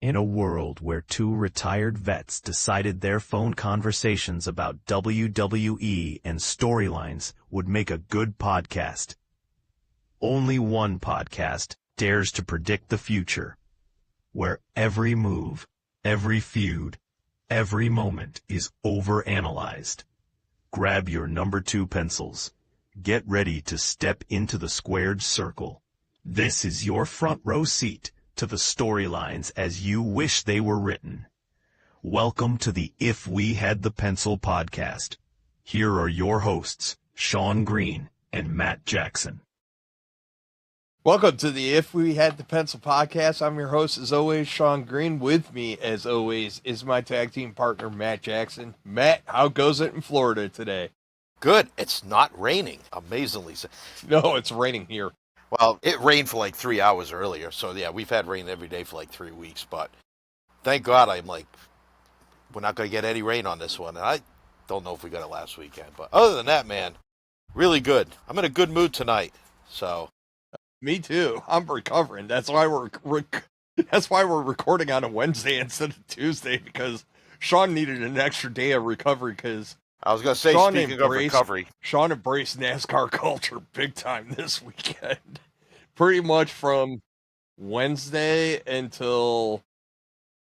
In a world where two retired vets decided their phone conversations about WWE and storylines would make a good podcast, only one podcast dares to predict the future, where every move, every feud, every moment is overanalyzed. Grab your number 2 pencils. Get ready to step into the squared circle. This is your front row seat to the storylines as you wish they were written. Welcome to the If We Had the Pencil podcast. Here are your hosts, Sean Green and Matt Jackson. Welcome to the If We Had the Pencil podcast. I'm your host, as always, Sean Green. With me, as always, is my tag team partner, Matt Jackson. Matt, how goes it in Florida today? Good. It's not raining, amazingly. No, it's raining here. Well, it rained for like 3 hours earlier, so yeah, we've had rain every day for like 3 weeks, but thank God we're not going to get any rain on this one. And I don't know if we got it last weekend, but other than that, man, really good. I'm in a good mood tonight, so. Me too. I'm recovering. That's why we're recording on a Wednesday instead of Tuesday, because Sean needed an extra day of recovery because I was going to say, speaking of recovery, Sean embraced NASCAR culture big time this weekend. Pretty much from Wednesday until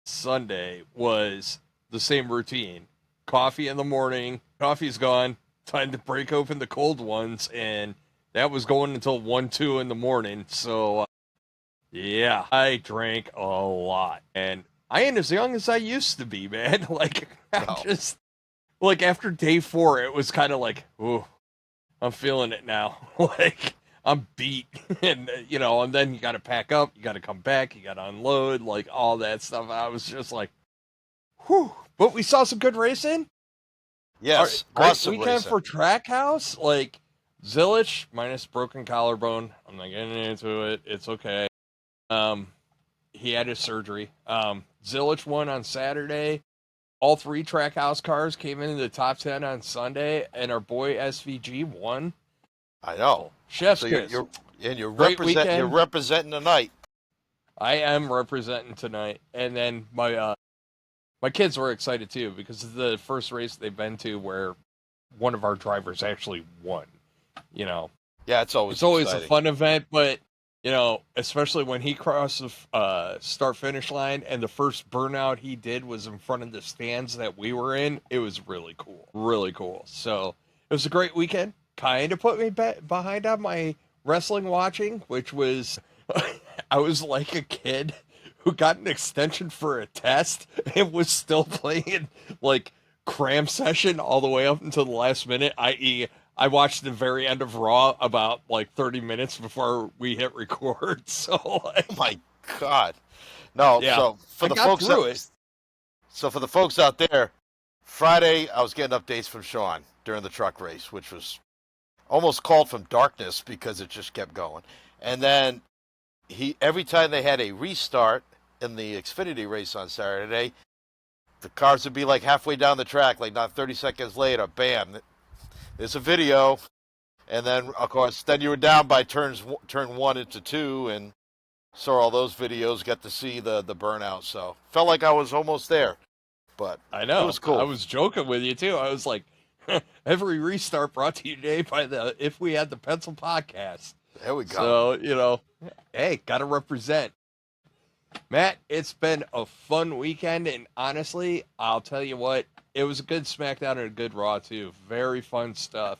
Sunday was the same routine. Coffee in the morning, coffee's gone, time to break open the cold ones, and that was going until 1, 2 in the morning. So, yeah, I drank a lot. And I ain't as young as I used to be, man. After day 4, it was kind of like, ooh, I'm feeling it now. I'm beat. And then you got to pack up, you got to come back, you got to unload, all that stuff. I was just like, whew. But we saw some good racing. Yes. Great weekend for Trackhouse. Zilich, minus broken collarbone. I'm not getting into it. It's okay. He had his surgery. Zilich won on Saturday. All 3 Trackhouse cars came into the top 10 on Sunday, and our boy SVG won. I know. Chef's so kiss. You're representing tonight. I am representing tonight. And then my kids were excited too, because it's the first race they've been to where one of our drivers actually won. Yeah, it's always exciting. A fun event, but especially when he crossed the start-finish line and the first burnout he did was in front of the stands that we were in, it was really cool. So it was a great weekend. Kind of put me behind on my wrestling watching, which was, I was like a kid who got an extension for a test and was still playing cram session all the way up until the last minute, i.e., I watched the very end of Raw about 30 minutes before we hit record. So, oh my God, no. Yeah, so for the folks out there, Friday I was getting updates from Sean during the truck race, which was almost called from darkness because it just kept going. And then every time they had a restart in the Xfinity race on Saturday, the cars would be halfway down the track, not 30 seconds later, bam. There's a video, and then, of course, you were down by turn 1 into 2, and saw all those videos, got to see the burnout, so felt like I was almost there, but I know. It was cool. I was joking with you, too. I was like, every restart brought to you today by the If We Had the Pencil podcast. There we go. So, hey, got to represent. Matt, it's been a fun weekend, and honestly, I'll tell you what, it was a good SmackDown and a good Raw, too. Very fun stuff.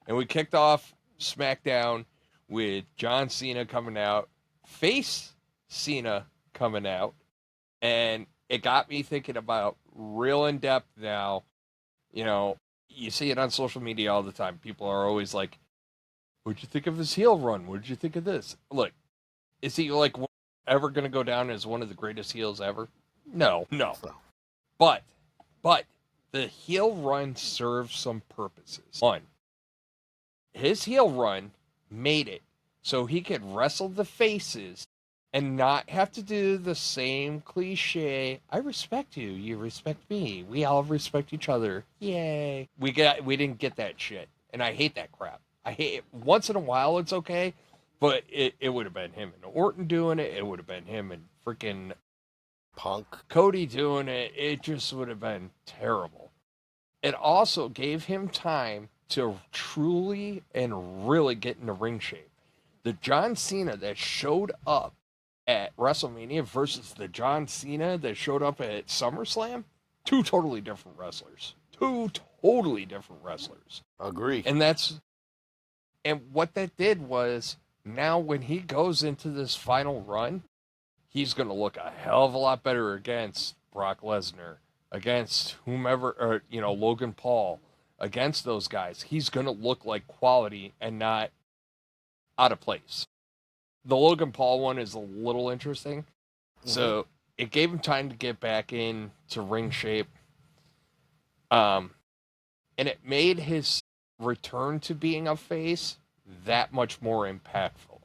And we kicked off SmackDown with John Cena coming out, Face Cena coming out, and it got me thinking about real in-depth now. You see it on social media all the time. People are always like, what'd you think of his heel run? What'd you think of this? Look, is he ever going to go down as one of the greatest heels ever? No. But the heel run serves some purposes. One, his heel run made it so he could wrestle the faces and not have to do the same cliche, I respect you, you respect me, we all respect each other, yay. We didn't get that shit, and I hate that crap. I hate it. Once in a while it's okay, but it would have been him and Orton doing it. It would have been him and freaking Punk. Cody doing it, it just would have been terrible. It also gave him time to truly and really get into ring shape. The John Cena that showed up at WrestleMania versus the John Cena that showed up at SummerSlam, two totally different wrestlers. Agree. And what that did was, now when he goes into this final run, he's going to look a hell of a lot better against Brock Lesnar, against whomever, or, Logan Paul, against those guys. He's going to look like quality and not out of place. The Logan Paul one is a little interesting. Mm-hmm. So it gave him time to get back into ring shape. And it made his return to being a face that much more impactful,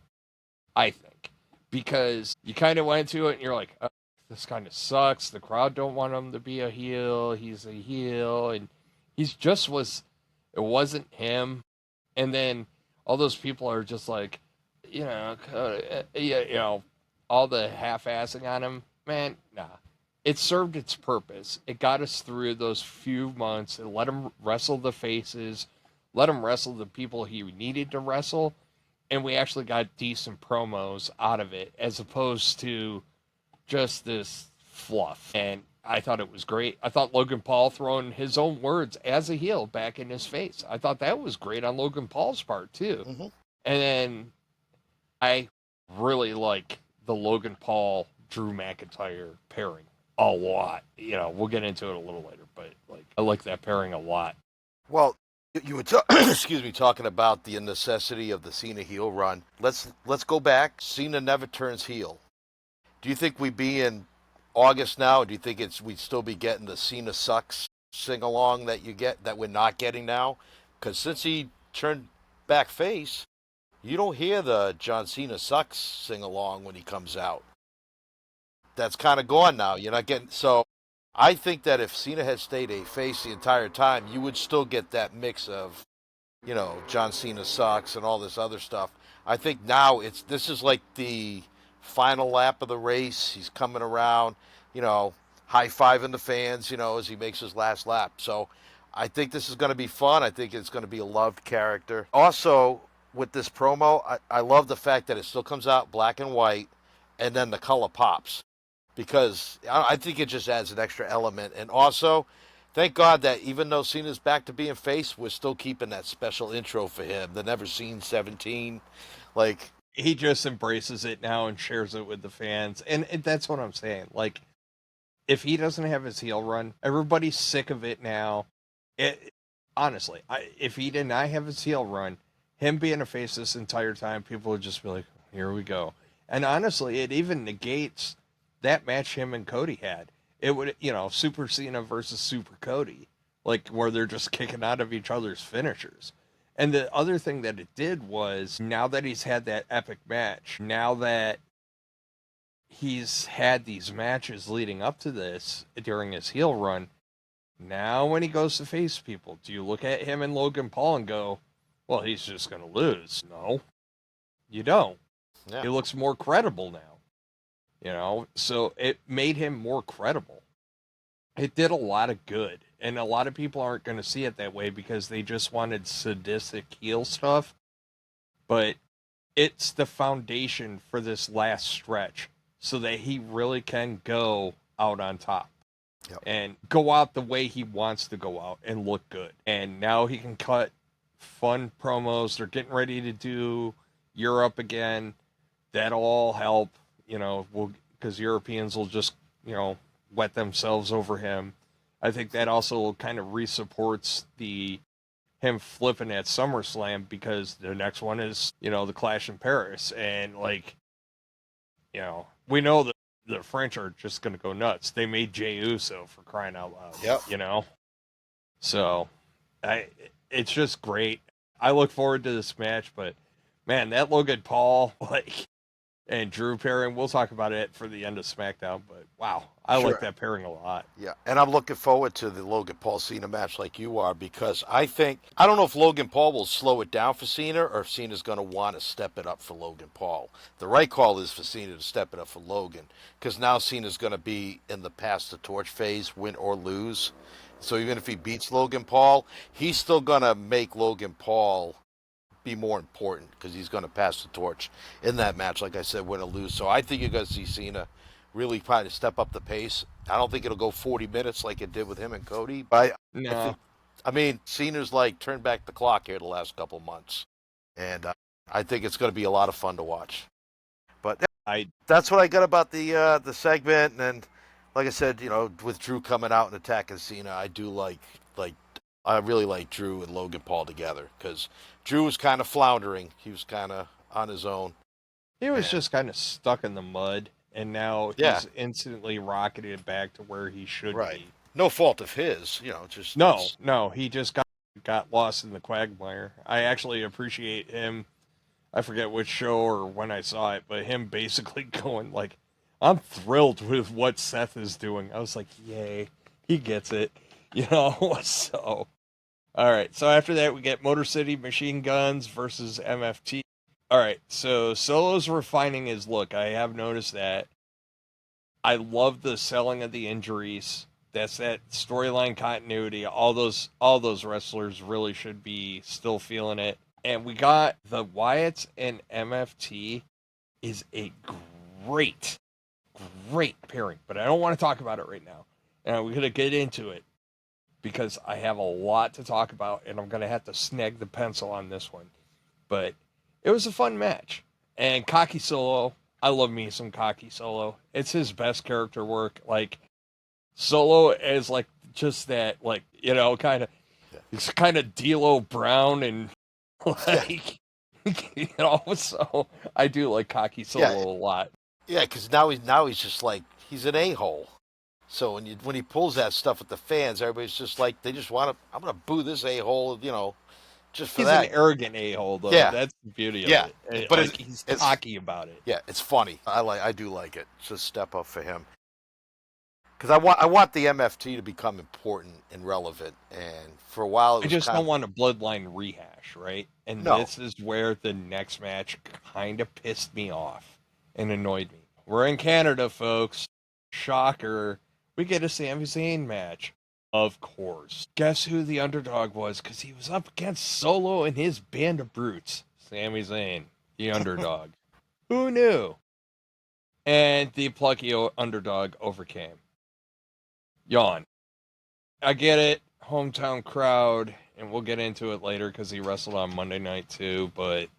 I think. Because you kind of went to it and you're like, oh, this kind of sucks. The crowd don't want him to be a heel. He's a heel. And it wasn't him. And then all those people are just like, all the half-assing on him. Man, nah. It served its purpose. It got us through those few months. It let him wrestle the faces, let him wrestle the people he needed to wrestle, and we actually got decent promos out of it, as opposed to just this fluff. And I thought it was great. I thought Logan Paul throwing his own words as a heel back in his face. I thought that was great on Logan Paul's part, too. Mm-hmm. And then I really like the Logan Paul-Drew McIntyre pairing a lot. We'll get into it a little later, but I like that pairing a lot. Well, you were talking about the necessity of the Cena heel run. Let's go back. Cena never turns heel. Do you think we'd be in August now? Or do you think we'd still be getting the Cena sucks sing along that we're not getting now? Because since he turned back face, you don't hear the John Cena sucks sing along when he comes out. That's kind of gone now. You're not getting. So I think that if Cena had stayed a face the entire time, you would still get that mix of, John Cena sucks and all this other stuff. I think now this is like the final lap of the race. He's coming around, high-fiving the fans, as he makes his last lap. So I think this is going to be fun. I think it's going to be a loved character. Also, with this promo, I love the fact that it still comes out black and white, and then the color pops. Because I think it just adds an extra element. And also, thank God that even though Cena's back to being face, we're still keeping that special intro for him, the Never Seen 17. He just embraces it now and shares it with the fans. And that's what I'm saying. If he doesn't have his heel run, everybody's sick of it now. Honestly, if he did not have his heel run, him being a face this entire time, people would just be like, here we go. And honestly, it even negates that match him and Cody had. It would, Super Cena versus Super Cody, where they're just kicking out of each other's finishers. And the other thing that it did was, now that he's had that epic match, now that he's had these matches leading up to this during his heel run, now when he goes to face people, do you look at him and Logan Paul and go, well, he's just going to lose? No, you don't. Yeah. He looks more credible now. So it made him more credible. It did a lot of good. And a lot of people aren't going to see it that way because they just wanted sadistic heel stuff. But it's the foundation for this last stretch so that he really can go out on top. Yep. And go out the way he wants to go out and look good. And now he can cut fun promos. They're getting ready to do Europe again. That'll all help. Because Europeans will just, wet themselves over him. I think that also kind of re-supports him flipping at SummerSlam, because the next one is, the Clash in Paris. And, we know that the French are just going to go nuts. They made Jey Uso, for crying out loud. Yep. So, it's just great. I look forward to this match, but, man, that Logan Paul, and Drew pairing. We'll talk about it for the end of SmackDown, but wow, I like that pairing a lot. Yeah, and I'm looking forward to the Logan Paul Cena match like you are, because I don't know if Logan Paul will slow it down for Cena or if Cena's going to want to step it up for Logan Paul. The right call is for Cena to step it up for Logan, because now Cena's going to be in the pass the torch phase, win or lose. So even if he beats Logan Paul, he's still going to make Logan Paul be more important, because he's going to pass the torch in that match, like I said, win or lose. So I think you're going to see Cena really try to step up the pace. I don't think it'll go 40 minutes like it did with him and Cody, but I mean, Cena's like turned back the clock here the last couple months, and I think it's going to be a lot of fun to watch. But that's what I got about the segment. And like I said, with Drew coming out and attacking Cena, I do I really like Drew and Logan Paul together, because Drew was kind of floundering. He was kind of on his own. He was just kind of stuck in the mud, and now he's instantly rocketed back to where he should be. No fault of his, just... No, he just got lost in the quagmire. I actually appreciate him. I forget which show or when I saw it, but him basically going like, I'm thrilled with what Seth is doing. I was like, yay, he gets it. So... All right, so after that, we get Motor City Machine Guns versus MFT. All right, so Solo's refining his look. I have noticed that. I love the selling of the injuries. That's that storyline continuity. All those wrestlers really should be still feeling it. And we got the Wyatts and MFT is a great pairing. But I don't want to talk about it right now. And we're going to get into it, because I have a lot to talk about, and I'm going to have to snag the pencil on this one. But it was a fun match. And Cocky Solo, I love me some Cocky Solo. It's his best character work. Like, Solo is like just that, like, kind of, he's kind of D'Lo Brown, and like, so I do like Cocky Solo a lot. Yeah, because now he's just like, he's an a-hole. So when he pulls that stuff with the fans, everybody's just like, they just want to, I'm going to boo this a-hole, just for that. He's an arrogant a-hole, though. Yeah. That's the beauty of it. But he's cocky about it. Yeah, it's funny. I do like it. It's a step up for him. Because I want the MFT to become important and relevant. And for a while, I just don't want a bloodline rehash, right? And this is where the next match kind of pissed me off and annoyed me. We're in Canada, folks. Shocker. We get a Sami Zayn match. Of course. Guess who the underdog was? Because he was up against Solo and his band of brutes. Sami Zayn, the underdog. Who knew? And the plucky underdog overcame. Yawn. I get it. Hometown crowd. And we'll get into it later because he wrestled on Monday night too. But,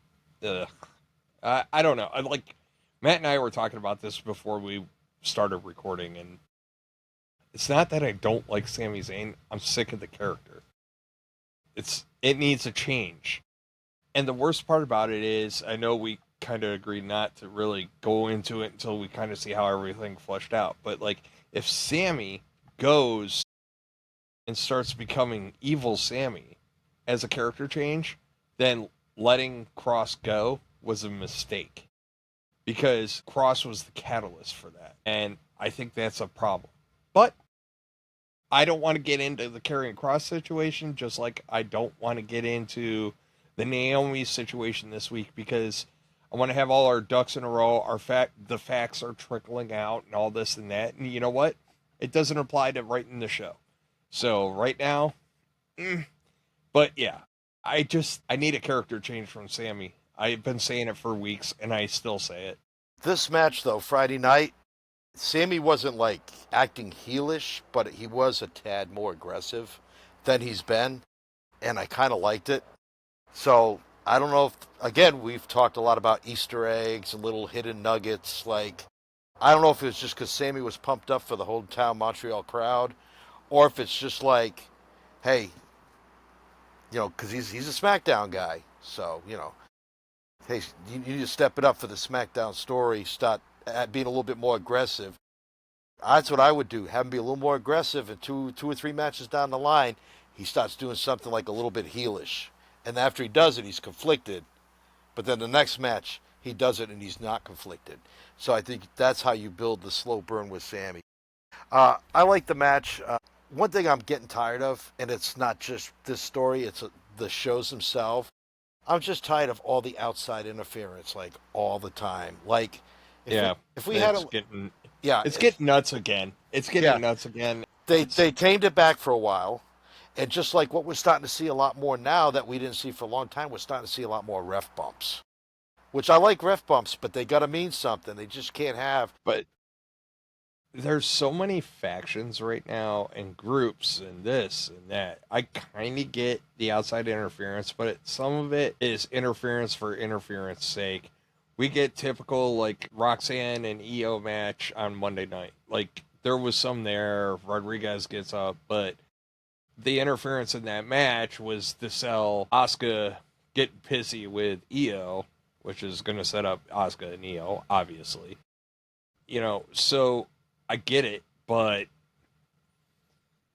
I don't know. Matt and I were talking about this before we started recording, and it's not that I don't like Sami Zayn. I'm sick of the character. It needs a change. And the worst part about it is, I know we kind of agreed not to really go into it until we kind of see how everything fleshed out. But like, if Sami goes and starts becoming evil Sami as a character change, then letting Cross go was a mistake. Because Cross was the catalyst for that. And I think that's a problem. But I don't want to get into the Karrion Kross situation, just like I don't want to get into the Naomi situation this week, because I want to have all our ducks in a row. The facts are trickling out and all this and that. And you know what? It doesn't apply to writing the show. So right now, but yeah, I need a character change from Sami. I've been saying it for weeks, and I still say it. This match, though, Friday night, Sami wasn't, like, acting heelish, but he was a tad more aggressive than he's been, and I kind of liked it. So, I don't know if, again, we've talked a lot about Easter eggs and little hidden nuggets. Like, I don't know if it was just because Sami was pumped up for the hometown Montreal crowd, or if it's just like, hey, because he's a SmackDown guy, so, hey, you need to step it up for the SmackDown story, start being a little bit more aggressive. That's what I would do. Have him be a little more aggressive, and two or three matches down the line, he starts doing something like a little bit heelish. And after he does it, he's conflicted. But then the next match, he does it and he's not conflicted. So I think that's how you build the slow burn with Sami. I like the match. One thing I'm getting tired of, and it's not just this story, it's the shows themselves. I'm just tired of all the outside interference, like all the time. Like, if we had it's getting nuts again. It's getting nuts again. They tamed it back for a while, and just like what we're starting to see a lot more now that we didn't see for a long time, we're starting to see a lot more ref bumps. Which I like ref bumps, but they got to mean something. They just can't have. But there's so many factions right now and groups and this and that. I kind of get the outside interference, but some of it is interference for interference sake. We get typical like Roxanne and EO match on Monday night. Like there was some there. Rodriguez gets up, but the interference in that match was to sell Asuka getting pissy with EO, which is going to set up Asuka and EO, obviously. So I get it, but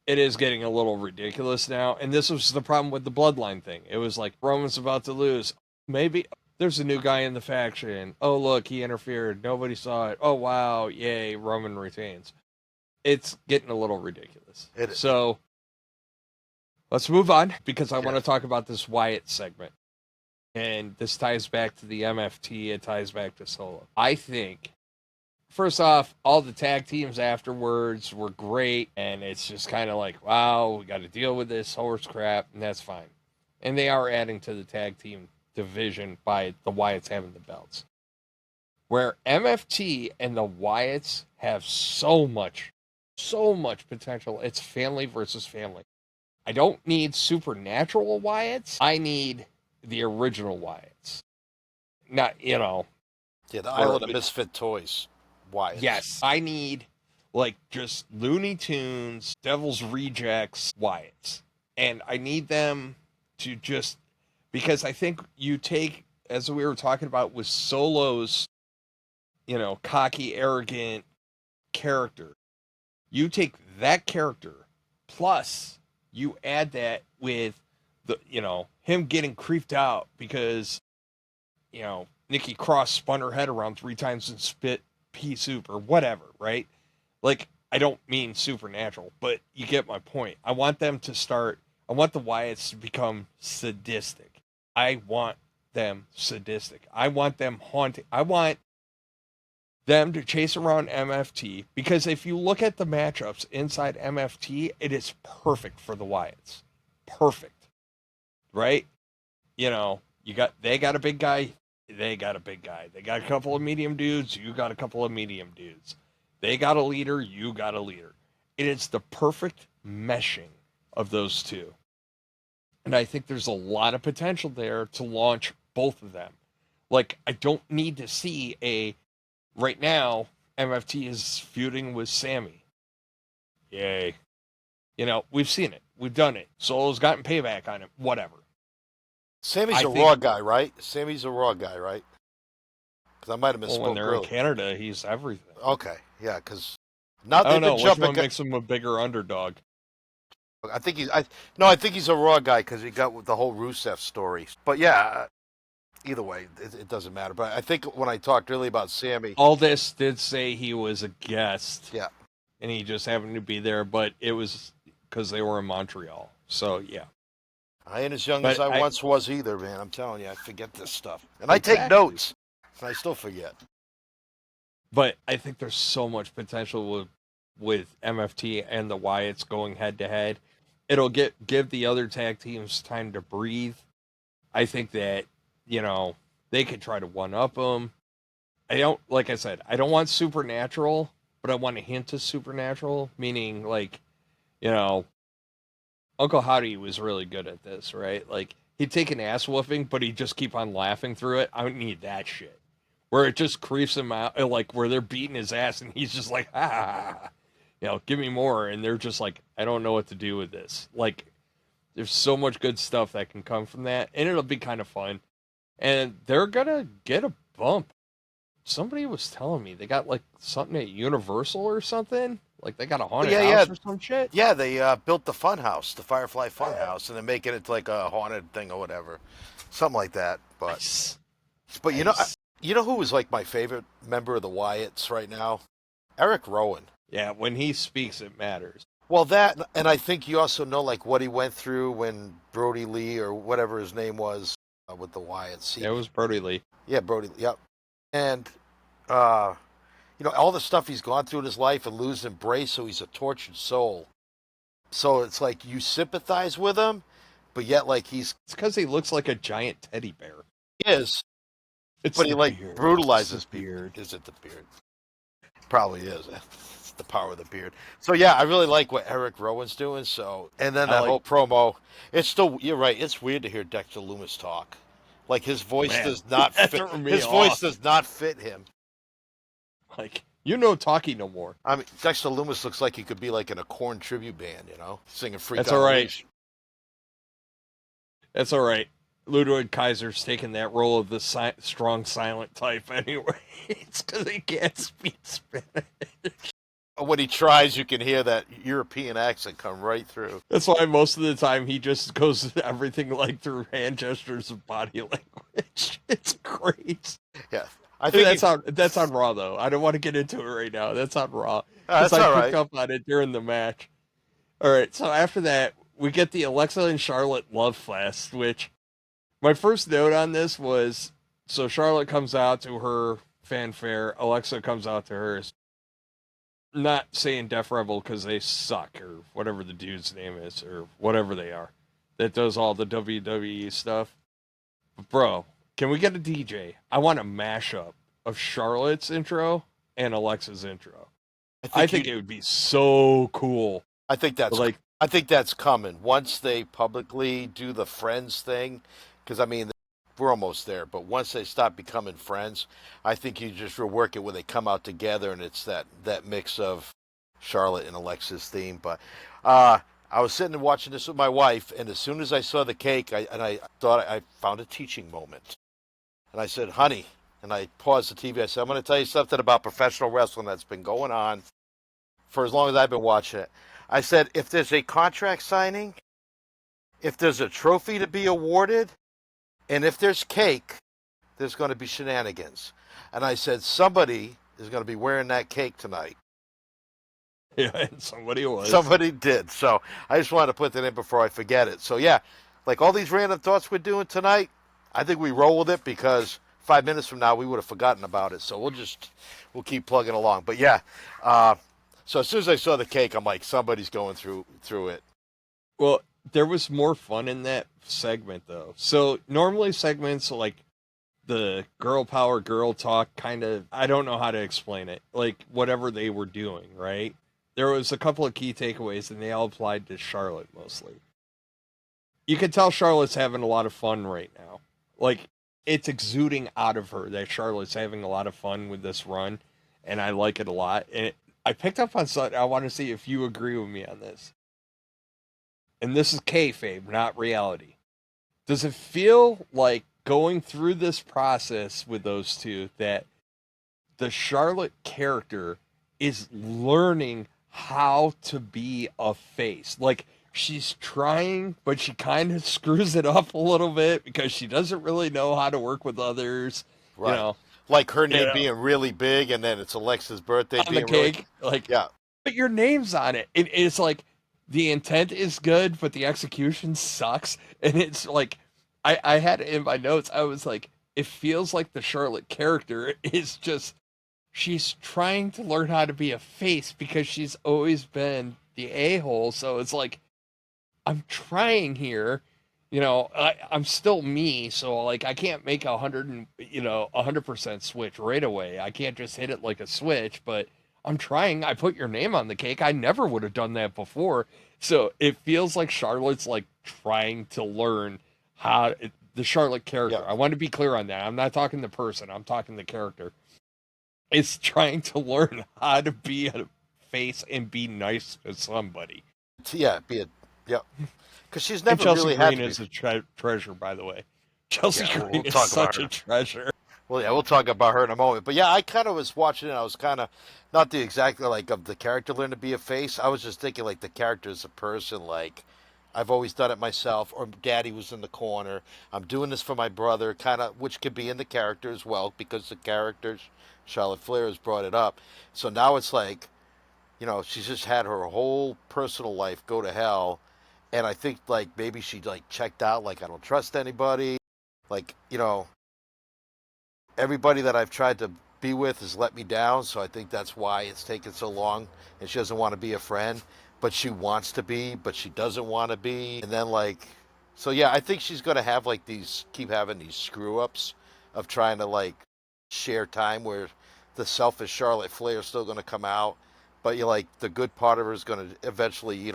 it is getting a little ridiculous now. And this was the problem with the Bloodline thing. It was like Roman's about to lose. Maybe there's a new guy in the faction. Oh, look, he interfered. Nobody saw it. Oh, wow. Yay, Roman retains. It's getting a little ridiculous. So let's move on because I want to talk about this Wyatt segment. And this ties back to the MFT. It ties back to Solo. I think, first off, all the tag teams afterwards were great. And it's just kind of like, wow, we got to deal with this horse crap. And that's fine. And they are adding to the tag team division by the Wyatts having the belts. Where MFT and the Wyatts have so much potential. It's family versus family. I don't need supernatural Wyatts. I need the original Wyatts. Not, Yeah, the Island of Misfit Toys Wyatts. Yes, I need, like, just Looney Tunes, Devil's Rejects Wyatts. And I need them to just, because I think you take, as we were talking about with Solo's, cocky, arrogant character, you take that character, plus you add that with him getting creeped out because, Nikki Cross spun her head around 3 times and spit pea soup or whatever, right? Like, I don't mean supernatural, but you get my point. I want the Wyatts to become sadistic. I want them sadistic. I want them haunting. I want them to chase around MFT because if you look at the matchups inside MFT, it is perfect for the Wyatts. Perfect. Right? They got a big guy. They got a big guy. They got a couple of medium dudes. You got a couple of medium dudes. They got a leader. You got a leader. It is the perfect meshing of those two. And I think there's a lot of potential there to launch both of them. Like, I don't need to see right now, MFT is feuding with Sami. Yay. We've seen it. We've done it. Solo's gotten payback on him. Whatever. Sami's a Raw guy, right? Because I might have misspoke. When they're in Canada, he's everything. Okay, yeah, because now I don't know which one makes him a bigger underdog. I think he's a Raw guy because he got with the whole Rusev story. But yeah, either way, it doesn't matter. But I think when I talked really about Sami, Aldis did say he was a guest. Yeah, and he just happened to be there, but it was because they were in Montreal. So yeah. I ain't as young as I once was either, man. I'm telling you, I forget this stuff. And I take notes, and I still forget. But I think there's so much potential with MFT and the Wyatts going head-to-head. It'll give the other tag teams time to breathe. I think that, they could try to one-up them. Like I said, I don't want supernatural, but I want a hint of supernatural, meaning, like, Uncle Howdy was really good at this, right? Like, he'd take an ass whooping, but he'd just keep on laughing through it. I don't need that shit. Where it just creeps him out, like, where they're beating his ass, and he's just like, give me more. And they're just like, I don't know what to do with this. Like, there's so much good stuff that can come from that, and it'll be kind of fun. And they're going to get a bump. Somebody was telling me they got, like, something at Universal or something. Like, they got a haunted house or some shit? Yeah, they built the fun house, the Firefly Fun House, and they're making it like a haunted thing or whatever. Something like that. But nice. But, You know who is like my favorite member of the Wyatts right now? Eric Rowan. Yeah, when he speaks, it matters. Well, that, and I think you also know like what he went through when Brody Lee or whatever his name was with the Wyatts. It was Brody Lee. Yeah, Brody. Yep. And all the stuff he's gone through in his life and losing Bray, so he's a tortured soul. So it's like you sympathize with him, but yet like it's because he looks like a giant teddy bear. He is. But he like beard. brutalizes beard. Is it the beard? Probably is. It's the power of the beard. So yeah, I really like what Eric Rowan's doing. So, and then that whole promo. It's still, you're right. It's weird to hear Dexter Lumis talk. Like his voice does not fit. His voice does not fit him. Like talking no more. I mean, Dexter Lumis looks like he could be like in a Korn tribute band, singing "Freak." That's all right. That's all right. Ludwig Kaiser's taking that role of the strong silent type anyway. It's because he can't speak Spanish. When he tries, you can hear that European accent come right through. That's why most of the time he just goes everything like through hand gestures and body language. It's great. Yeah. I think that's on Raw though. I don't want to get into it right now. That's on Raw. That's all right. I picked up on it during the match. All right. So after that, we get the Alexa and Charlotte love fest, which my first note on this was, so Charlotte comes out to her fanfare. Alexa comes out to hers. Not saying Def Rebel because they suck or whatever the dude's name is or whatever they are that does all the WWE stuff. But bro, can we get a DJ? I want a mashup of Charlotte's intro and Alexa's intro. I think it would be so cool. I think that's coming once they publicly do the friends thing. Because, I mean, we're almost there. But once they stop becoming friends, I think you just rework it when they come out together, and it's that mix of Charlotte and Alexa's theme. But I was sitting and watching this with my wife, and as soon as I saw the cake, I thought I found a teaching moment. And I said, honey, and I paused the TV. I said, I'm going to tell you something about professional wrestling that's been going on for as long as I've been watching it. I said, if there's a contract signing, if there's a trophy to be awarded, and if there's cake, there's going to be shenanigans. And I said, somebody is going to be wearing that cake tonight. Yeah, and somebody was. Somebody did. So I just wanted to put that in before I forget it. So yeah, like all these random thoughts we're doing tonight, I think we roll with it because 5 minutes from now we would have forgotten about it. So we'll keep plugging along. But yeah, so as soon as I saw the cake, I'm like, somebody's going through it. Well, there was more fun in that segment, though. So normally segments like the girl power, girl talk, kind of, I don't know how to explain it. Like whatever they were doing, right? There was a couple of key takeaways, and they all applied to Charlotte mostly. You can tell Charlotte's having a lot of fun right now. Like, it's exuding out of her that Charlotte's having a lot of fun with this run, and I like it a lot. And I picked up on something. I want to see if you agree with me on this. And this is kayfabe, not reality. Does it feel like going through this process with those two that the Charlotte character is learning how to be a face? Like, she's trying, but she kind of screws it up a little bit because she doesn't really know how to work with others. Right. Like her name being really big, and then it's Alexa's birthday on being the cake. Really, yeah. But your name's on it. It's like the intent is good, but the execution sucks. And it's like, I had it in my notes. I was like, it feels like the Charlotte character is just, she's trying to learn how to be a face because she's always been the a-hole. So it's like, I'm trying here, I'm still me. So like, I can't make 100% switch right away. I can't just hit it like a switch, but I'm trying. I put your name on the cake. I never would have done that before. So it feels like Charlotte's like trying to learn the Charlotte character. Yeah. I want to be clear on that. I'm not talking the person. I'm talking the character. It's trying to learn how to be a face and be nice to somebody. Yeah, because she's never really had to be. Chelsea Green is a treasure, by the way. Chelsea Green is such a treasure. Well, yeah, we'll talk about her in a moment. But yeah, I kind of was watching it. I was kind of not the exact like of the character learning to be a face. I was just thinking like the character as a person, like I've always done it myself, or Daddy was in the corner. I'm doing this for my brother, kind of, which could be in the character as well, because the characters, Charlotte Flair has brought it up. So now it's like, she's just had her whole personal life go to hell, and I think like maybe she like checked out, like I don't trust anybody, like everybody that I've tried to be with has let me down, so I think that's why it's taken so long, and she doesn't want to be a friend, but she wants to be, but she doesn't want to be, and then like, so yeah, I think she's going to have like keep having these screw ups of trying to like share time where the selfish Charlotte Flair is still going to come out, but you like the good part of her is going to eventually,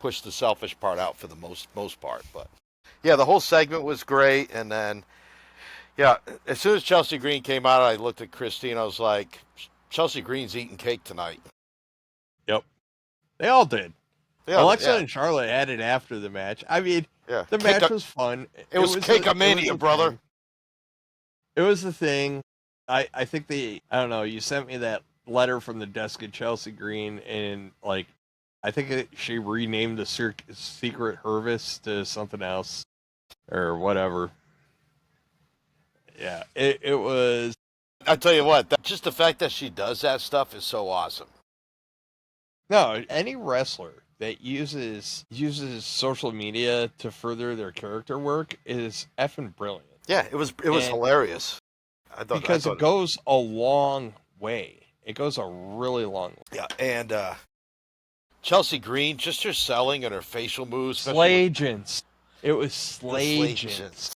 push the selfish part out for the most part. But yeah, the whole segment was great, and then yeah, as soon as Chelsea Green came out, I looked at Christine. I was like, Chelsea Green's eating cake tonight. Yep. They all did. Alexa and Charlotte had it after the match. I mean, the match was fun. It was Cake-a-mania, brother. It was the thing. I think I don't know, you sent me that letter from the desk of Chelsea Green, and like, I think she renamed the Secret Hervis to something else or whatever. Yeah, it was. I'll tell you what, just the fact that she does that stuff is so awesome. No, any wrestler that uses social media to further their character work is effing brilliant. Yeah, it was hilarious. Because it goes a long way. It goes a really long way. Yeah, and Chelsea Green, just her selling and her facial moves. Slagents. It was Slagents.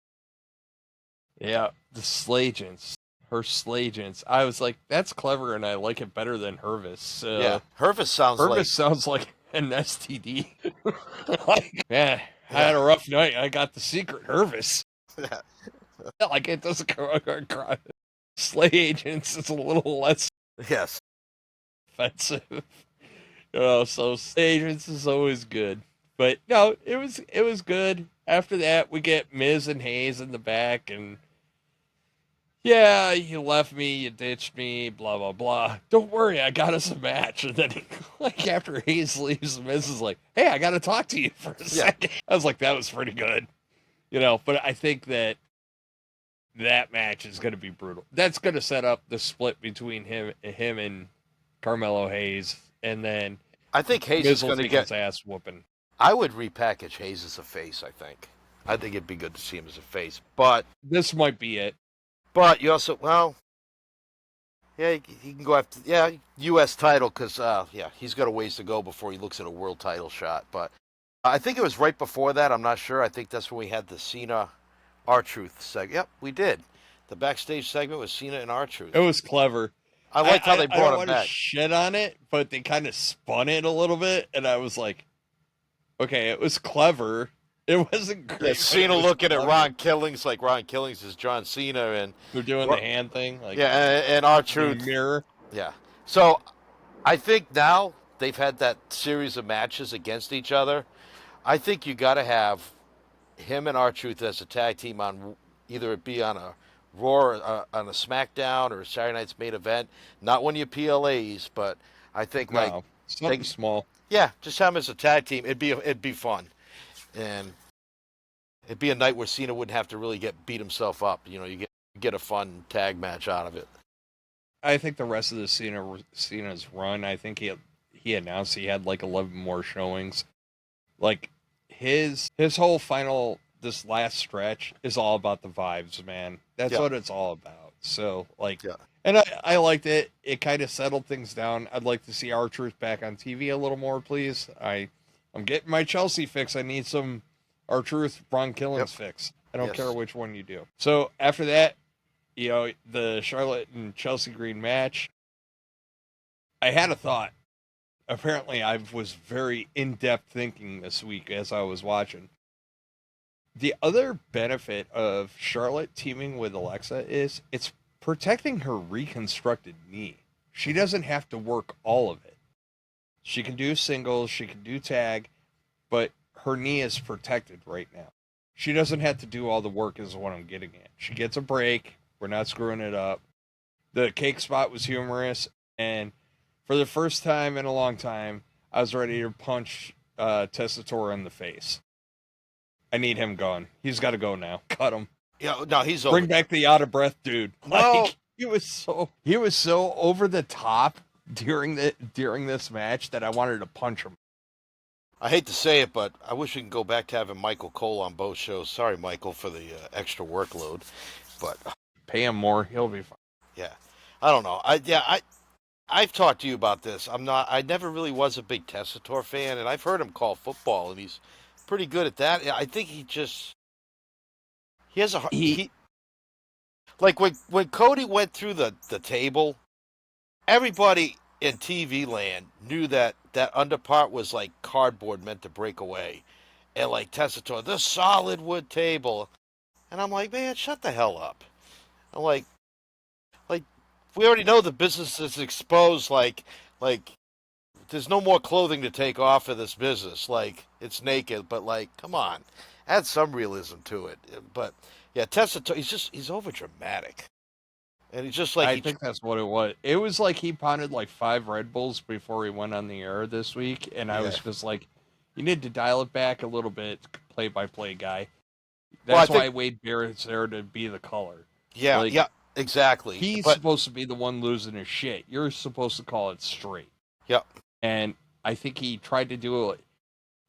Yeah, the Slagents. Her Slagents. I was like, that's clever, and I like it better than Hervis. Yeah, Hervis sounds like an STD. I had a rough night. I got the secret Hervis. Yeah. Like, it doesn't go across. Slay Agents is a little less offensive. So Slay Agents is always good. But no, it was good. After that, we get Miz and Hayes in the back, and yeah, you left me, you ditched me, blah, blah, blah. Don't worry, I got us a match. And then, like, after Hayes leaves, Miz is like, hey, I got to talk to you for a second. I was like, that was pretty good. But I think that match is going to be brutal. That's going to set up the split between him and Carmelo Hayes. And then I think Hayes is going to get his ass whooping. I would repackage Hayes as a face, I think. I think it'd be good to see him as a face. But this might be it. But you also, he can go after, U.S. title, because, he's got a ways to go before he looks at a world title shot. But I think it was right before that. I'm not sure. I think that's when we had the Cena R-Truth segment. Yep, we did. The backstage segment was Cena and R-Truth. It was clever. I liked how they brought him back. I don't want to shit on it, but they kind of spun it a little bit, and I was like, okay, it was clever. It wasn't great. Yeah, Cena looking at Ron Killings like Ron Killings is John Cena, and they're doing the hand thing. Like, and R-Truth. Mirror. Yeah. So I think now they've had that series of matches against each other. I think you got to have him and R-Truth as a tag team on either it be on a Raw, on a SmackDown, or a Saturday Night's Main Event. Not one of your PLAs, but I think something small. Yeah, just have them as a tag team. It'd be fun. And it'd be a night where Cena wouldn't have to really beat himself up. You get a fun tag match out of it. I think the rest of the Cena's run, I think he announced he had like 11 more showings. Like his whole this last stretch is all about the vibes, man. That's what it's all about. So and I liked it. It kind of settled things down. I'd like to see R-Truth back on TV a little more, please. I'm getting my Chelsea fix. I need some R-Truth, Ron Killings fix. I don't care which one you do. So after that, the Charlotte and Chelsea Green match, I had a thought. Apparently, I was very in-depth thinking this week as I was watching. The other benefit of Charlotte teaming with Alexa is it's protecting her reconstructed knee. She doesn't have to work all of it. She can do singles, she can do tag, but her knee is protected right now. She doesn't have to do all the work is what I'm getting at. She gets a break. We're not screwing it up. The cake spot was humorous, and for the first time in a long time, I was ready to punch Tessitore in the face. I need him gone. He's got to go now. Cut him. Yeah, no, he's over. Bring back the out of breath dude. No. Like, he was so over the top during this match that I wanted to punch him. I hate to say it, but I wish we can go back to having Michael Cole on both shows. Sorry, Michael, for the extra workload, but pay him more, he'll be fine. Yeah, I don't know. I've talked to you about this. I never really was a big Tessitore fan, and I've heard him call football, and he's pretty good at that. I think he has a like when Cody went through the table, everybody in TV land knew that underpart was like cardboard meant to break away. And like Tessitore, the solid wood table. And I'm like, man, shut the hell up. I'm like we already know the business is exposed, like there's no more clothing to take off of this business. Like, it's naked, but like, come on. Add some realism to it. But yeah, Tessitore, he's over dramatic. And he's just like, I think that's what it was. It was like he pounded like 5 Red Bulls before he went on the air this week, and I was just like, you need to dial it back a little bit, play-by-play guy. That's why Wade Barrett's there to be the color. Yeah, yeah, exactly. He's supposed to be the one losing his shit. You're supposed to call it straight. Yep. And I think he tried to do it.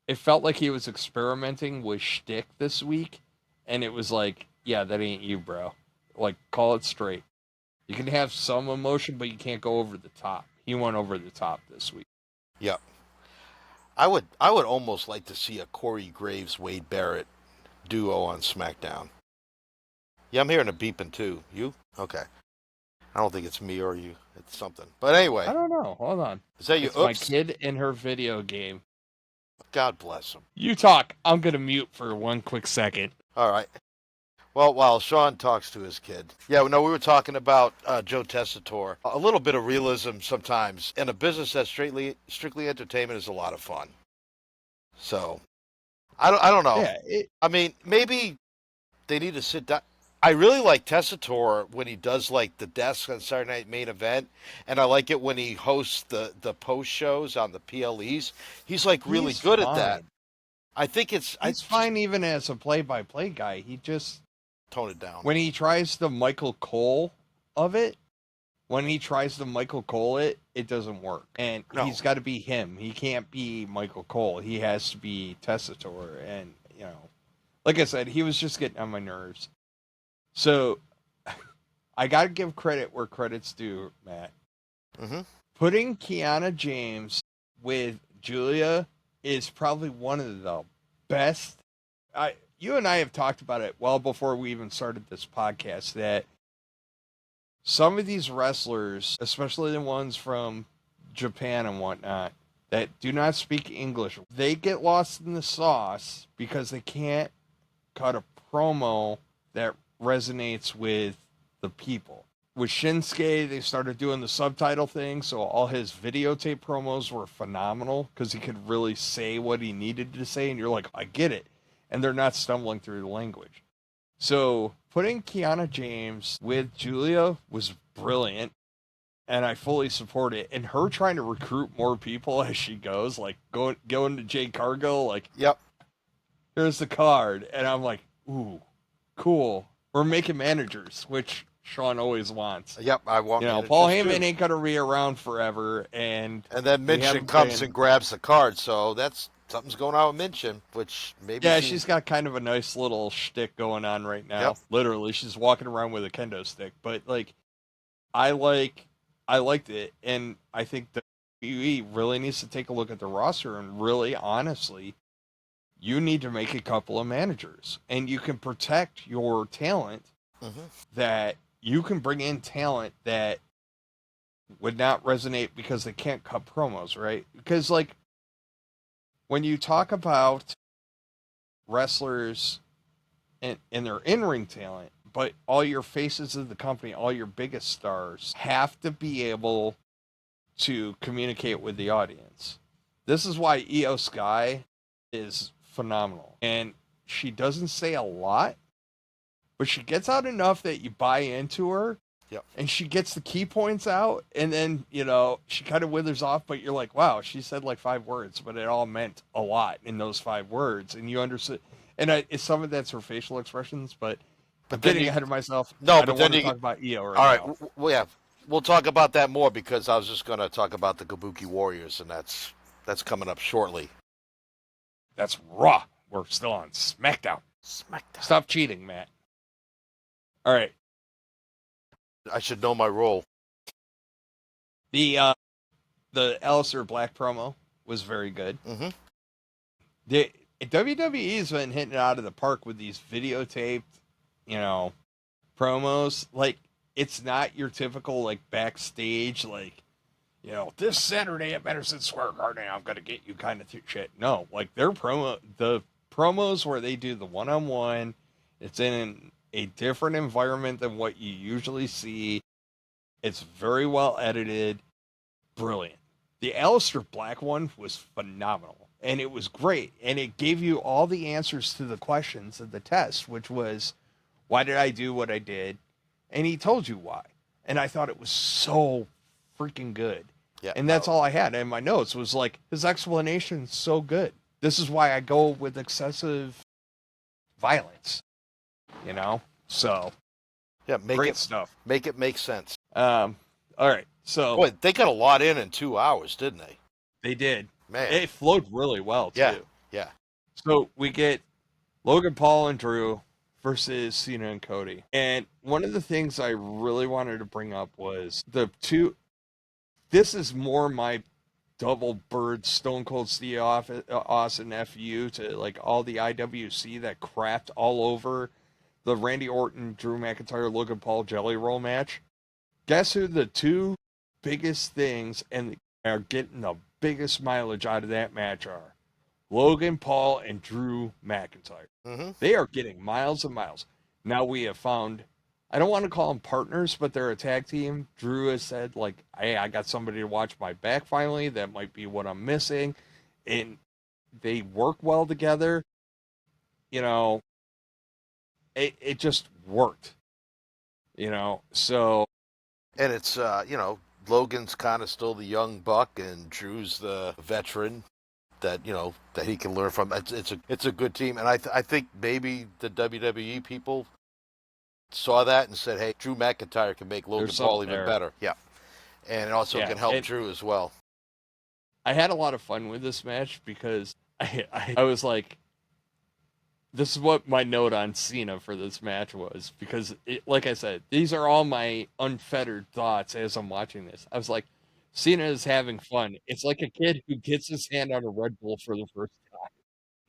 It felt like he was experimenting with shtick this week, and it was like, yeah, that ain't you, bro. Like, call it straight. You can have some emotion, but you can't go over the top. He went over the top this week. Yep. I would almost like to see a Corey Graves, Wade Barrett duo on SmackDown. Yeah, I'm hearing a beeping too. You? Okay. I don't think it's me or you. It's something. But anyway. I don't know. Hold on. Is that you? It's my kid in her video game. God bless him. You talk. I'm going to mute for one quick second. All right. Well, while Sean talks to his kid. Yeah, no, we were talking about Joe Tessitore. A little bit of realism sometimes. In a business that's strictly entertainment is a lot of fun. So, I don't know. Yeah, I mean, maybe they need to sit down. I really like Tessitore when he does like the desk on Saturday Night Main Event, and I like it when he hosts the post shows on the PLEs. He's like really good at that. I think he's fine even as a play-by-play guy. He just tone it down. When he tries the Michael Cole of it, it doesn't work. And he's got to be him. He can't be Michael Cole. He has to be Tessitore. And, like I said, he was just getting on my nerves. So, I got to give credit where credit's due, Matt. Mm-hmm. Putting Kiana James with Julia is probably one of the best. You and I have talked about it well before we even started this podcast, that some of these wrestlers, especially the ones from Japan and whatnot, that do not speak English, they get lost in the sauce because they can't cut a promo that resonates with the people. With Shinsuke, they started doing the subtitle thing, so all his videotape promos were phenomenal because he could really say what he needed to say, and you're like, I get it. And they're not stumbling through the language. So putting Kiana James with Julia was brilliant, and I fully support it. And her trying to recruit more people as she goes, like going to Jade Cargill, like, yep, here's the card. And I'm like, ooh, cool. We're making managers, which Sean always wants. Yep, I want. Paul Heyman ain't gonna be around forever, and then Minchin comes and grabs the card, so that's something's going on with Minchin, which maybe she's got kind of a nice little shtick going on right now. Yep. Literally, she's walking around with a kendo stick, but like, I liked it, and I think the WWE really needs to take a look at the roster and really, honestly, you need to make a couple of managers, and you can protect your talent. Mm-hmm. That you can bring in talent that would not resonate because they can't cut promos, right? Because, like, when you talk about wrestlers and their in-ring talent, but all your faces of the company, all your biggest stars have to be able to communicate with the audience. This is why Io Sky is phenomenal. And she doesn't say a lot, but she gets out enough that you buy into her. Yep. And she gets the key points out, and then, she kind of withers off, but you're like, wow, she said like 5 words, but it all meant a lot in those 5 words, and you understood. And some of that's her facial expressions, but I'm then getting ahead of myself. No, I don't want to talk about Io right now. All right, well, yeah, we'll talk about that more because I was just going to talk about the Kabuki Warriors, and that's coming up shortly. That's Raw. We're still on SmackDown. Stop cheating, Matt. All right. I should know my role. The Alistair Black promo was very good. Mm-hmm. The WWE's been hitting it out of the park with these videotaped, promos. Like, it's not your typical, like, backstage, like, this Saturday at Madison Square Garden, I'm going to get you kind of shit. No, like, the promos where they do the one-on-one, it's in a different environment than what you usually see. It's very well edited. Brilliant. The Alistair Black one was phenomenal. And it was great. And it gave you all the answers to the questions of the test, which was, why did I do what I did? And he told you why. And I thought it was so freaking good. Yeah, and that's all I had in my notes was like, his explanation's so good. This is why I go with excessive violence, So, yeah, great stuff. Make it make sense. All right, so boy, they got a lot in 2 hours, didn't they? They did. Man, it flowed really well too. Yeah. So we get Logan Paul and Drew versus Cena and Cody, and one of the things I really wanted to bring up was the two. This is more my double bird Stone Cold Steve Austin FU to like all the IWC that crapped all over the Randy Orton, Drew McIntyre, Logan Paul Jelly Roll match. Guess who the two biggest things and are getting the biggest mileage out of that match are? Logan Paul and Drew McIntyre. Mm-hmm. They are getting miles and miles. Now we have found, I don't want to call them partners, but they're a tag team. Drew has said, like, hey, I got somebody to watch my back finally. That might be what I'm missing. And they work well together. It just worked. So. And it's, Logan's kind of still the young buck, and Drew's the veteran that that he can learn from. It's a good team, and I think maybe the WWE people saw that and said, "Hey, Drew McIntyre can make Logan Paul even better." Yeah, and it also can help Drew as well. I had a lot of fun with this match because I was like, this is what my note on Cena for this match was, because, like I said, these are all my unfettered thoughts as I'm watching this. I was like, Cena is having fun. It's like a kid who gets his hand on a Red Bull for the first time.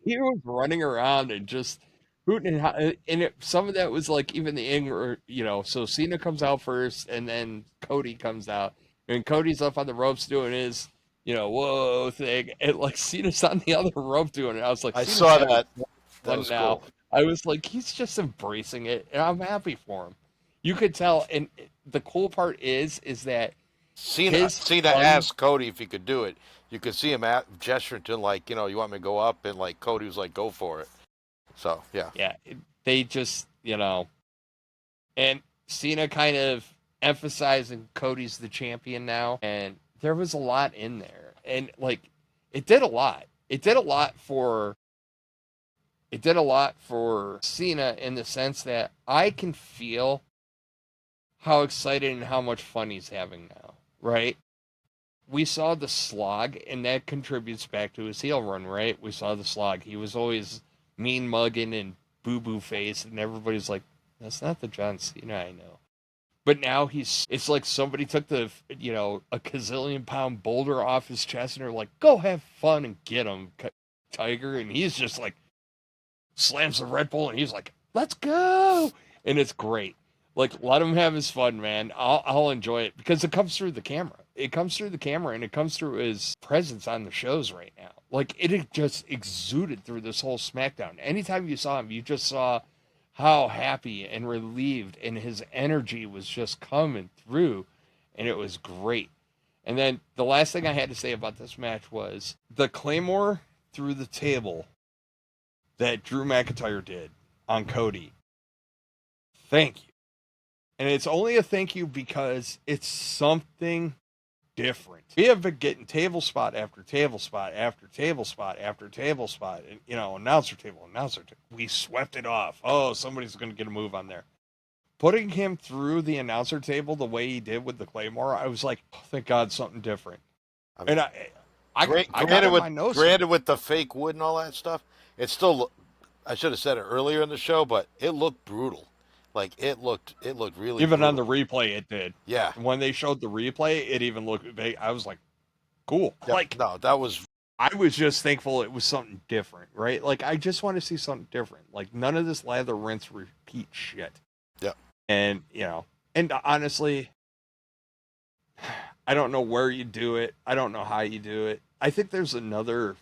He was running around and just hooting and some of that was like even the anger, so Cena comes out first and then Cody comes out. And Cody's up on the ropes doing his, whoa thing. And like Cena's on the other rope doing it. I was like, I saw that. That was cool. I was like, he's just embracing it, and I'm happy for him. You could tell, and the cool part is that Cena asked Cody if he could do it. You could see him gesturing to him, like, you want me to go up, and like Cody was like, go for it. So yeah, they just and Cena kind of emphasizing Cody's the champion now, and there was a lot in there, and like it did a lot. It did a lot for Cena in the sense that I can feel how excited and how much fun he's having now, right? We saw the slog, and that contributes back to his heel run, right? We saw the slog. He was always mean mugging and boo-boo face, and everybody's like, that's not the John Cena I know. But now it's like somebody took a gazillion pound boulder off his chest, and they're like, go have fun and get him, Tiger. And he's just like, slams the Red Bull, and he's like, let's go. And it's great. Like, let him have his fun, man. I'll enjoy it because it comes through the camera. It comes through the camera, and it comes through his presence on the shows right now. Like, it just exuded through this whole SmackDown. Anytime you saw him, you just saw how happy and relieved, and his energy was just coming through, and it was great. And then the last thing I had to say about this match was the Claymore through the table that Drew McIntyre did on Cody. Thank you. And it's only a thank you because it's something different. We have been getting table spot after table spot after table spot after table spot. And, announcer table. We swept it off. Oh, somebody's going to get a move on there. Putting him through the announcer table the way he did with the Claymore, I was like, oh, thank God, something different. I mean, and I got it in my nose. Granted, with the fake wood and all that stuff, it still, I should have said it earlier in the show, but it looked brutal. Like, it looked really even brutal. On the replay, it did. Yeah. When they showed the replay, it even looked big. I was like, cool. Yeah, like, no, that was... I was just thankful it was something different, right? Like, I just want to see something different. Like, none of this lather, rinse, repeat shit. Yeah. And, and honestly, I don't know where you do it. I don't know how you do it. I think there's another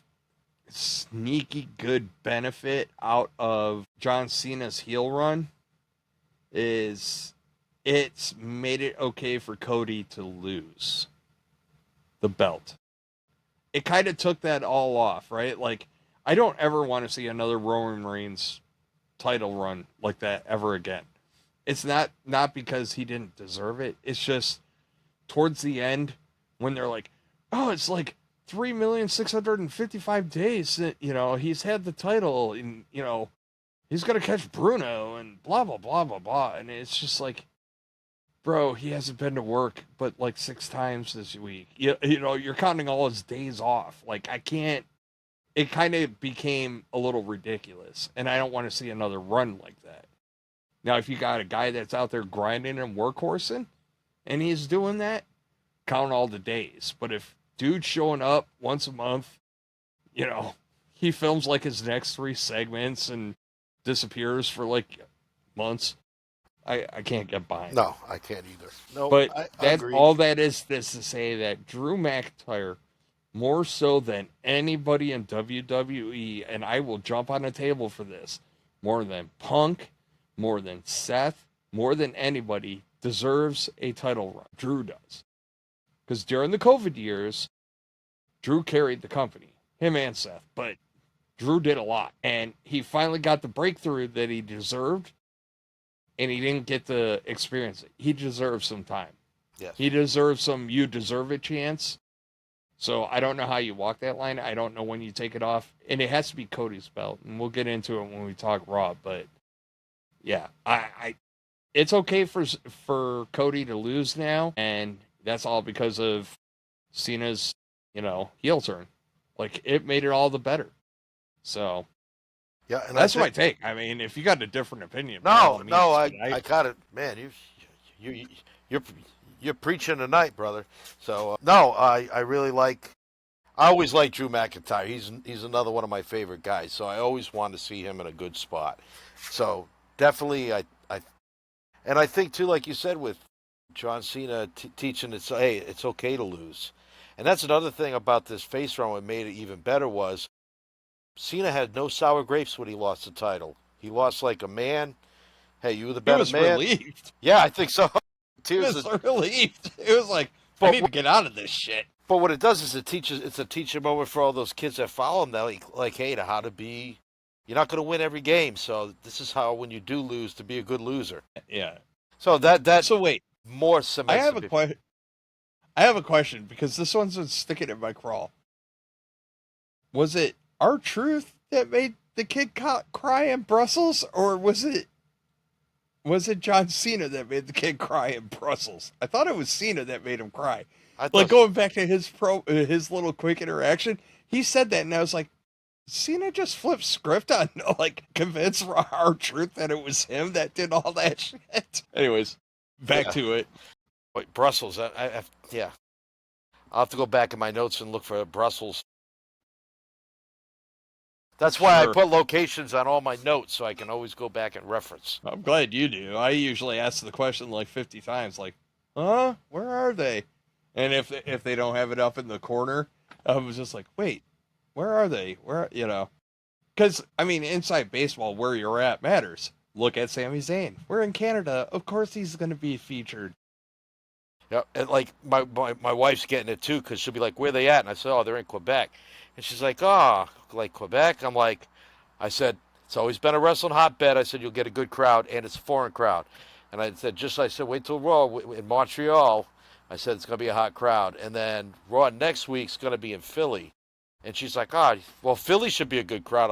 sneaky good benefit out of John Cena's heel run is it's made it okay for Cody to lose the belt. It kind of took that all off, right? Like, I don't ever want to see another Roman Reigns title run like that ever again. It's not because he didn't deserve it. It's just towards the end when they're like, oh, it's like 3,655 days that, he's had the title and, he's going to catch Bruno and blah, blah, blah, blah, blah. And it's just like, bro, he hasn't been to work but like 6 times this week. You're counting all his days off. Like, I can't. It kind of became a little ridiculous. And I don't want to see another run like that. Now, if you got a guy that's out there grinding and workhorsing and he's doing that, count all the days. But if dude's showing up once a month, he films like his next 3 segments and disappears for like months, I can't get behind. No, I can't either. No, but I agree. All that is this to say that Drew McIntyre, more so than anybody in WWE, and I will jump on a table for this, more than Punk, more than Seth, more than anybody, deserves a title run. Drew does. Because during the COVID years, Drew carried the company, him and Seth, but Drew did a lot. And he finally got the breakthrough that he deserved, and he didn't get to experience it. He deserves some time. Yes. He deserves some you deserve it chance. So I don't know how you walk that line. I don't know when you take it off. And it has to be Cody's belt. And we'll get into it when we talk Raw. But yeah, it's okay for Cody to lose now. And that's all because of Cena's, heel turn. Like, it made it all the better. So yeah, and that's my take. I mean, if you got a different opinion, I got it, man. You're preaching tonight, brother. So I really like. I always like Drew McIntyre. He's another one of my favorite guys. So I always want to see him in a good spot. So definitely, I think too, like you said, with John Cena teaching it's okay to lose, and that's another thing about this face run. What made it even better was Cena had no sour grapes when he lost the title. He lost like a man. Hey, you were the better man. He was relieved. Yeah, I think so. He was relieved. It was like, I need to get out of this shit. But what it does is it's a teaching moment for all those kids that follow him. That like, hey, to how to be. You're not going to win every game, so this is how when you do lose to be a good loser. Yeah. So that. So wait, more cements. I have a question because this one's been sticking in my craw. Was it R-Truth that made the kid cry in Brussels, or was it John Cena that made the kid cry in Brussels? I thought it was Cena that made him cry. Like, going back to his little quick interaction, he said that, and I was like, Cena just flipped script on, like, convince R-Truth that it was him that did all that shit. Anyways, back to it. Wait, Brussels. Yeah. I'll have to go back in my notes and look for Brussels. That's why I put locations on all my notes so I can always go back and reference. I'm glad you do. I usually ask the question like 50 times, like, where are they? And if they don't have it up in the corner, I was just like, wait, where are they? Because, I mean, inside baseball, where you're at matters. Look at Sami Zayn. We're in Canada. Of course he's going to be featured. Yeah, and like my wife's getting it too because she'll be like, where are they at? And I said, oh, they're in Quebec. And she's like, oh, like Quebec? I said, it's always been a wrestling hotbed. I said, you'll get a good crowd, and it's a foreign crowd. And I said, wait till Raw in Montreal. I said it's going to be a hot crowd. And then Raw next week's going to be in Philly. And she's like, oh, well, Philly should be a good crowd.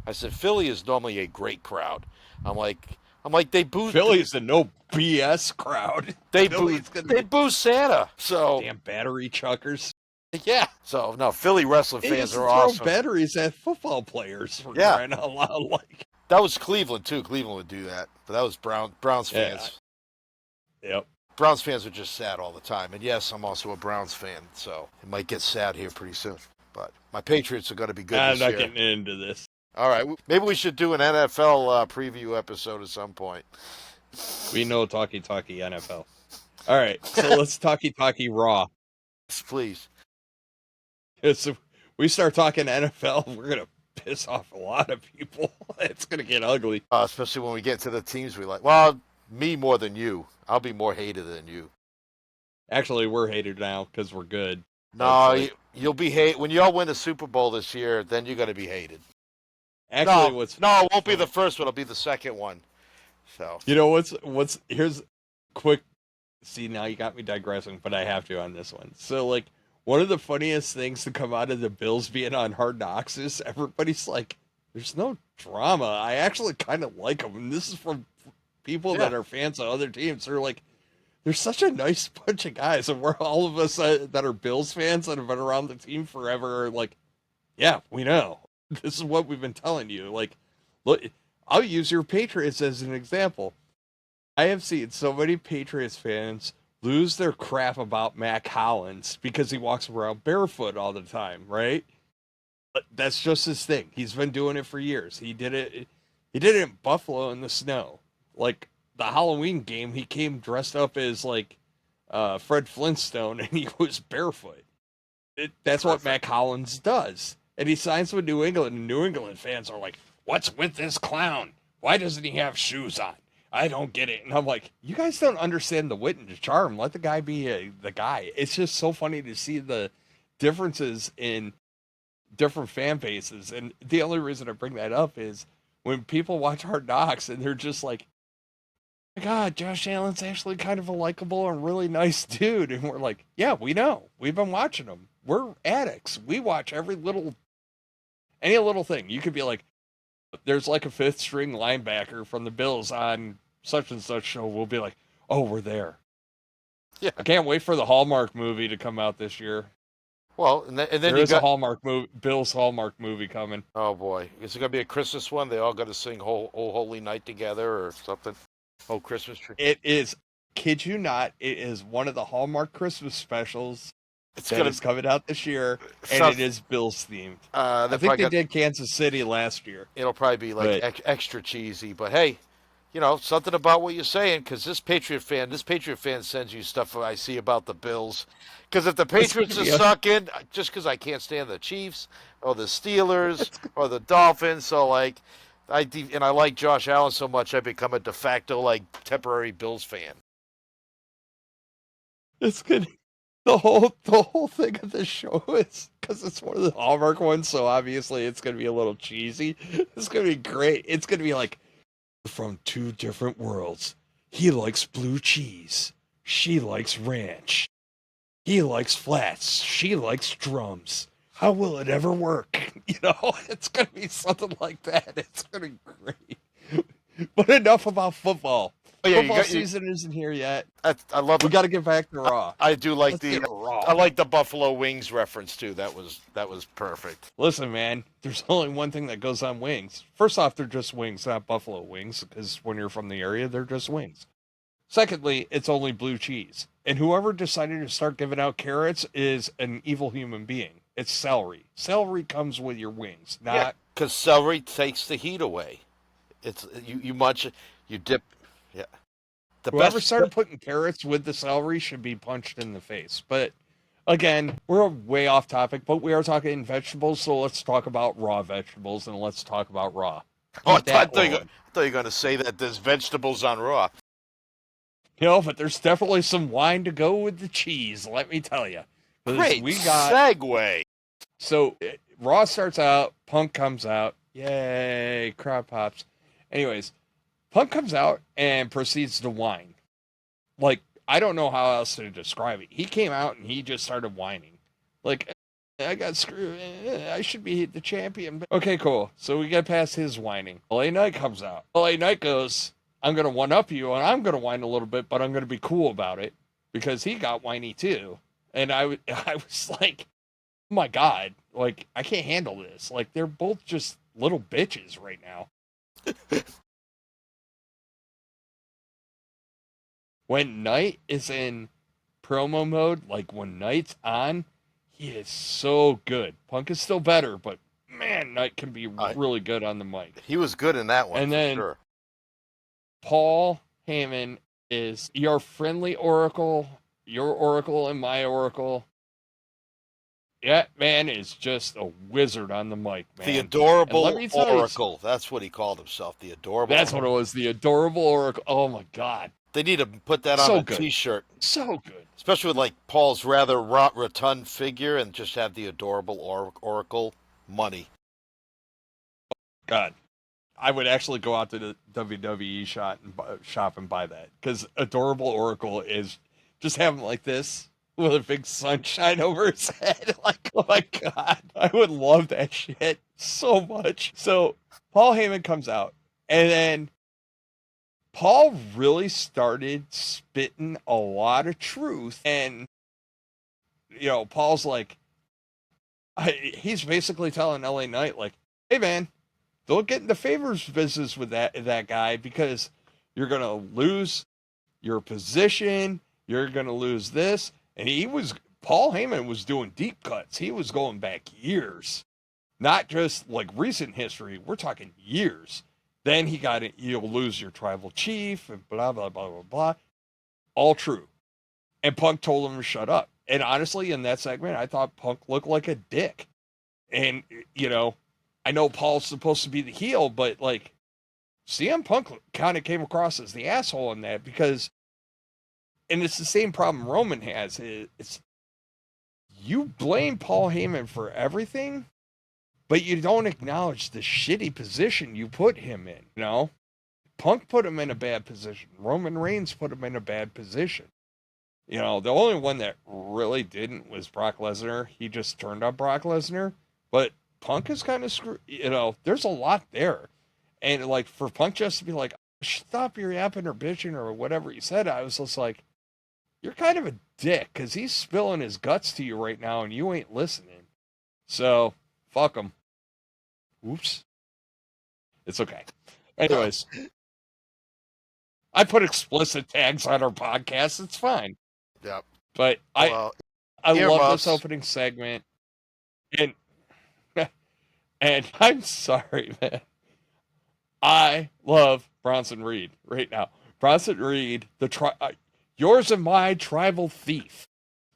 I said, Philly is normally a great crowd. I'm like, they boo. Philly's a no BS crowd. They boo Santa. So damn battery chuckers. Yeah. So no, Philly wrestling fans are awesome. Throw batteries at football players. For crying out loud, like that was Cleveland too. Cleveland would do that, but that was Browns fans. Yep. Browns fans are just sad all the time, and yes, I'm also a Browns fan, so it might get sad here pretty soon. But my Patriots are going to be good this year. I'm not getting into this. All right, maybe we should do an NFL preview episode at some point. We know talkie NFL. All right, so let's talkie Raw. Yes, please. So we start talking NFL, we're going to piss off a lot of people. It's going to get ugly. Especially when we get to the teams we like. Well, me more than you. I'll be more hated than you. Actually, we're hated now because we're good. No, you'll be hated. When y'all win the Super Bowl this year, then you're going to be hated. Actually, no, it won't be the first one. It'll be the second one. So you know here's quick. See, now you got me digressing, but I have to on this one. So, like, one of the funniest things to come out of the Bills being on Hard Knocks is everybody's like, "There's no drama." I actually kind of like them, and this is from people that are fans of other teams. They're like, "They're such a nice bunch of guys," and we're all of us that are Bills fans that have been around the team forever. Are like, yeah, we know. This is what we've been telling you. Like, look, I'll use your Patriots as an example. I have seen so many Patriots fans lose their crap about Mac Hollins because he walks around barefoot all the time, right? But that's just his thing. He's been doing it for years. He did it in Buffalo in the snow. Like, the Halloween game, he came dressed up as, like, Fred Flintstone, and he was barefoot. That's what Mac Hollins does. And he signs with New England, and New England fans are like, "What's with this clown? Why doesn't he have shoes on? I don't get it." And I'm like, you guys don't understand the wit and the charm. Let the guy be the guy. It's just so funny to see the differences in different fan bases. And the only reason I bring that up is when people watch Hard Knocks and they're just like, "Oh my God, Josh Allen's actually kind of a likable and really nice dude." And we're like, yeah, we know. We've been watching him. We're addicts. We watch any little thing. You could be like, there's like a fifth string linebacker from the Bills on such and such show. We'll be like, oh, we're there. Yeah. I can't wait for the Hallmark movie to come out this year. Well, and then there is a Hallmark movie, Bill's Hallmark movie coming. Oh boy, is it gonna be a Christmas one? They all got to sing "Oh Holy Night" together or something. Oh, Christmas tree. It is. Kid you not? It is one of the Hallmark Christmas specials. It's coming out this year, and it is Bills themed. I think they did Kansas City last year. It'll probably be like extra cheesy, but hey, you know, something about what you're saying, because this Patriot fan sends you stuff I see about the Bills. Because if the Patriots are sucking, just because I can't stand the Chiefs or the Steelers or the Dolphins, so like, I like Josh Allen so much, I become a de facto like temporary Bills fan. It's good. The whole thing of the show is because it's one of the Hallmark ones, so obviously it's going to be a little cheesy. It's going to be great. It's going to be like, from two different worlds. He likes blue cheese. She likes ranch. He likes flats. She likes drums. How will it ever work? You know, it's going to be something like that. It's going to be great. But enough about football. Oh, yeah, football season isn't here yet. I love. We got to get back to Raw. I do like I like the Buffalo Wings reference too. That was perfect. Listen, man, there's only one thing that goes on wings. First off, they're just wings, not buffalo wings, because when you're from the area, they're just wings. Secondly, it's only blue cheese. And whoever decided to start giving out carrots is an evil human being. It's celery. Celery comes with your wings, not because celery takes the heat away. It's you munch it, you dip. Yeah. Whoever started putting carrots with the celery should be punched in the face. But again, we're way off topic, but we are talking vegetables, so let's talk about raw vegetables and let's talk about Raw. Oh, I thought you were going to say that there's vegetables on Raw. No, but there's definitely some wine to go with the cheese, let me tell you. Great segue. So Raw starts out, Punk comes out, yay, crowd pops. Anyways, Punk comes out and proceeds to whine. Like, I don't know how else to describe it. He came out and he just started whining. Like, I got screwed. I should be the champion. Okay, cool. So we get past his whining. LA Knight comes out. LA Knight goes, I'm going to one-up you, and I'm going to whine a little bit, but I'm going to be cool about it. Because he got whiny, too. And I was like, oh, my God. Like, I can't handle this. Like, they're both just little bitches right now. When Knight is in promo mode, like when Knight's on, he is so good. Punk is still better, but man, Knight can be really good on the mic. He was good in that one, and then sure. Paul Heyman is your friendly oracle, your oracle and my oracle. That man is just a wizard on the mic, man. The adorable oracle. That's what he called himself, the adorable That's oracle. What it was, the adorable oracle. Oh, my God. They need to put that on a T-shirt. So good. Especially with, like, Paul's rather rotund figure and just have the adorable oracle money. God. I would actually go out to the WWE shop and buy that. Because adorable oracle is just have him like this with a big sunshine over his head. Like, oh, my God. I would love that shit so much. So, Paul Heyman comes out. And then Paul really started spitting a lot of truth, and, Paul's like, he's basically telling LA Knight, like, hey, man, don't get into favors business with that guy because you're going to lose your position, you're going to lose this, and Paul Heyman was doing deep cuts. He was going back years, not just, like, recent history. We're talking years. Then he got it, you'll lose your tribal chief, and blah, blah, blah, blah, blah. All true. And Punk told him to shut up. And honestly, in that segment, I thought Punk looked like a dick. And, I know Paul's supposed to be the heel, but, like, CM Punk kind of came across as the asshole in that because, and it's the same problem Roman has, it's, you blame Paul Heyman for everything, but you don't acknowledge the shitty position you put him in, Punk put him in a bad position. Roman Reigns put him in a bad position. The only one that really didn't was Brock Lesnar. He just turned on Brock Lesnar. But Punk is kind of screwed. There's a lot there. And, like, for Punk just to be like, stop your yapping or bitching or whatever he said, I was just like, you're kind of a dick because he's spilling his guts to you right now and you ain't listening. So, fuck him. Oops. It's okay. Anyways, I put explicit tags on our podcast. It's fine. Yep. But I love this opening segment. And I'm sorry, man. I love Bronson Reed right now. Bronson Reed, yours and my tribal thief.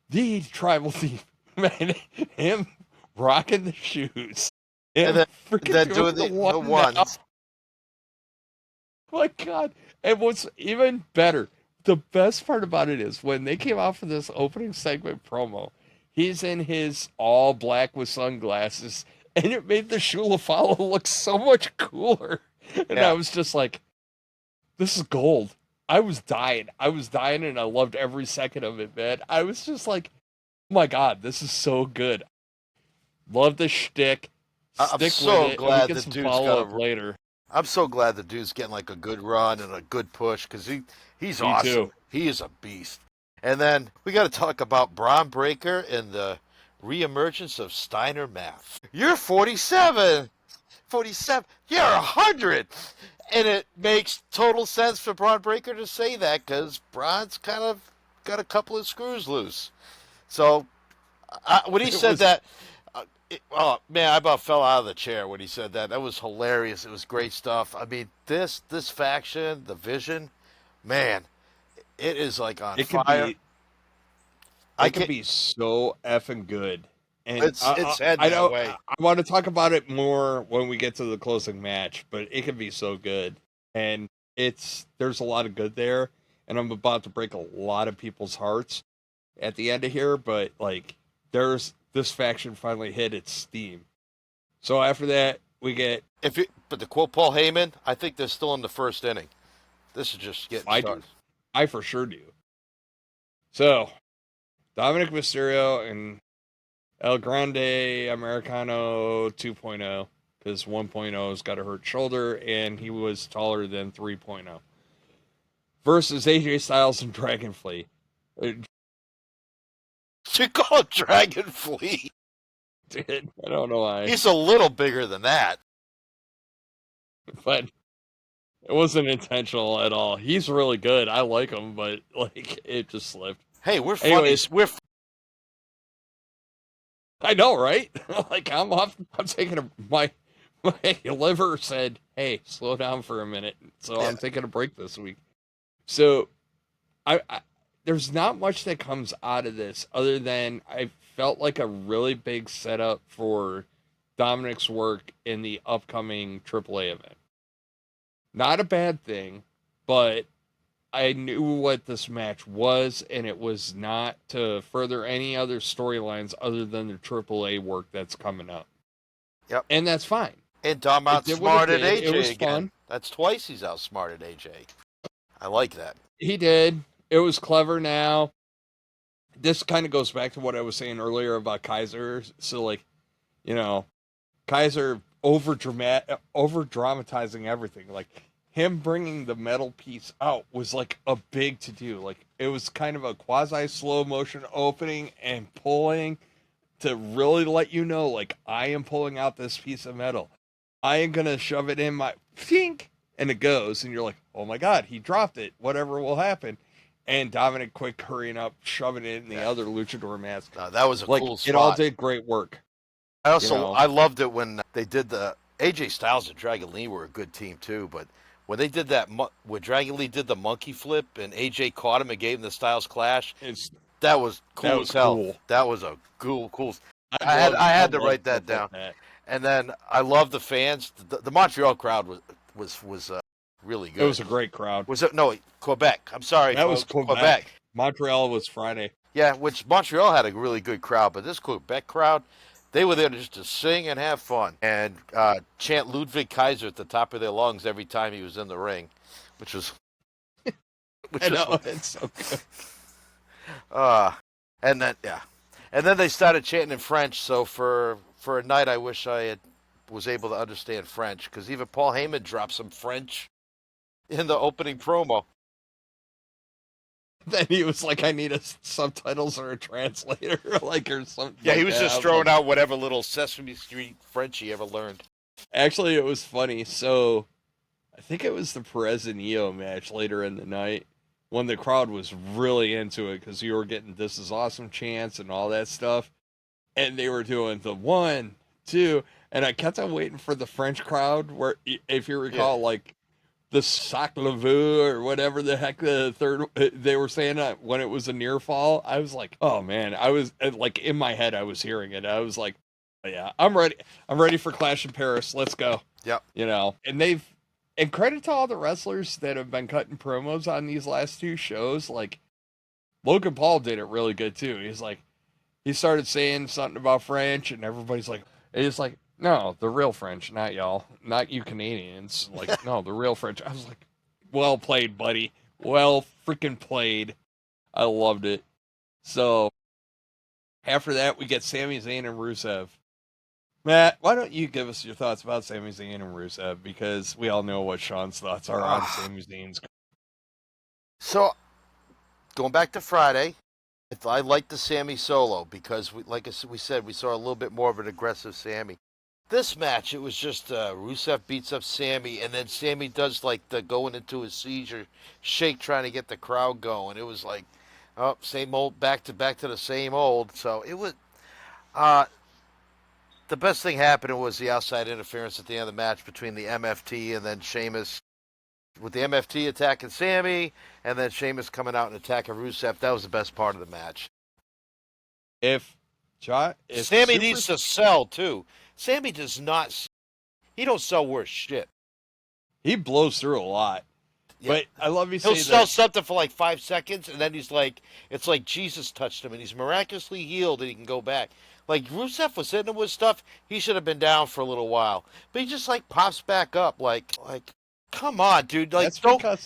The tribal thief. Man, him rocking the shoes. And then doing the ones. Oh my God. And what's even better, the best part about it is when they came out for this opening segment promo, he's in his all black with sunglasses, and it made the Shula Follow look so much cooler. And I was just like, this is gold. I was dying, and I loved every second of it, man. I was just like, oh my God, this is so good. Love the shtick. I'm so glad the dude's got later. I'm so glad the dude's getting like a good run and a good push because he's awesome. Too. He is a beast. And then we got to talk about Braun Breaker and the reemergence of Steiner Math. You're 47. 47. You're 100. And it makes total sense for Braun Breaker to say that because Braun's kind of got a couple of screws loose. So when he said that. Oh, man, I about fell out of the chair when he said that. That was hilarious. It was great stuff. I mean, this faction, the Vision, man, it is like on fire. It could be so effing good. And it's heading that way. I want to talk about it more when we get to the closing match, but it could be so good. And there's a lot of good there. And I'm about to break a lot of people's hearts at the end of here, but, like, this faction finally hit its steam. So after that, we get... But to quote Paul Heyman, I think they're still in the first inning. This is just getting started. I for sure do. So, Dominic Mysterio and El Grande Americano 2.0, because 1.0's got a hurt shoulder, and he was taller than 3.0. Versus AJ Styles and Dragon Fleet. You call it Dragon Fleet? Dude, I don't know why. He's a little bigger than that. But it wasn't intentional at all. He's really good. I like him, but like it just slipped. Hey, we're funny. Anyways, I know, right? Like I'm taking my liver said, "Hey, slow down for a minute." So I'm taking a break this week. So I there's not much that comes out of this other than I felt like a really big setup for Dominic's work in the upcoming AAA event. Not a bad thing, but I knew what this match was, and it was not to further any other storylines other than the AAA work that's coming up. Yep. And that's fine. And Dom outsmarted AJ it was again. Fun. That's twice he's outsmarted AJ. I like that. He did. It was clever now. This kind of goes back to what I was saying earlier about Kaiser. So, like, you know, Kaiser over dramatizing everything. Like, him bringing the metal piece out was like a big to do. Like, it was kind of a quasi slow motion opening and pulling to really let you know, like, I am pulling out this piece of metal. I am going to shove it in my pink, and it goes, and you're like, oh my God, he dropped it. Whatever will happen. And Dominic quick hurrying up, shoving it in the other luchador mask. No, that was a cool spot. It all did great work. I loved it when they did the AJ Styles and Dragon Lee were a good team too, but when they did that, when Dragon Lee did the monkey flip and AJ caught him and gave him the Styles Clash, that was cool as hell. Cool. That was a cool. I had to write that down. And then I love the fans. The Montreal crowd was really good. It was a great crowd. Was it? No, Quebec. I'm sorry. That was Quebec. Montreal was Friday. Yeah, which Montreal had a really good crowd, but this Quebec crowd, they were there just to sing and have fun and chant Ludwig Kaiser at the top of their lungs every time he was in the ring, which was. It's so good. And then they started chanting in French. So for a night, I wish I was able to understand French, because even Paul Heyman dropped some French in the opening promo. Then he was like, I need subtitles or a translator, or something. Yeah, he was just throwing out whatever little Sesame Street French he ever learned. Actually, it was funny. So, I think it was the Perez and Io match later in the night when the crowd was really into it, because you were getting "This Is Awesome" chants and all that stuff. And they were doing the 1, 2, and I kept on waiting for the French crowd, where, if you recall, like, the sac le veu or whatever the heck the third they were saying when it was a near fall. I was like, oh man, I was like, in my head I was hearing it. I was like, oh, yeah, I'm ready for Clash in Paris. Let's go. Yep. And credit to all the wrestlers that have been cutting promos on these last 2 shows. Like, Logan Paul did it really good too. He's like, he started saying something about French, and everybody's like, it's like, no, the real French, not y'all, not you Canadians. Like, no, the real French. I was like, well played, buddy. Well freaking played. I loved it. So, after that, we get Sami Zayn and Rusev. Matt, why don't you give us your thoughts about Sami Zayn and Rusev? Because we all know what Sean's thoughts are on Sami Zayn's. So, going back to Friday, I like the Sami solo, because, like we said, we saw a little bit more of an aggressive Sami. This match, it was just Rusev beats up Sami, and then Sami does like the going into a seizure shake, trying to get the crowd going. It was like, oh, same old, back to the same old. So it was. The best thing happening was the outside interference at the end of the match between the MFT and then Sheamus, with the MFT attacking Sami, and then Sheamus coming out and attacking Rusev. That was the best part of the match. If Sami needs to sell too. Sami does not. He don't sell worth shit. He blows through a lot. Yeah. But I love you saying he'll sell something for like 5 seconds, and then he's like, it's like Jesus touched him, and he's miraculously healed, and he can go back. Like, Rusev was hitting him with stuff, he should have been down for a little while. But he just, like, pops back up, like, come on, dude. Like,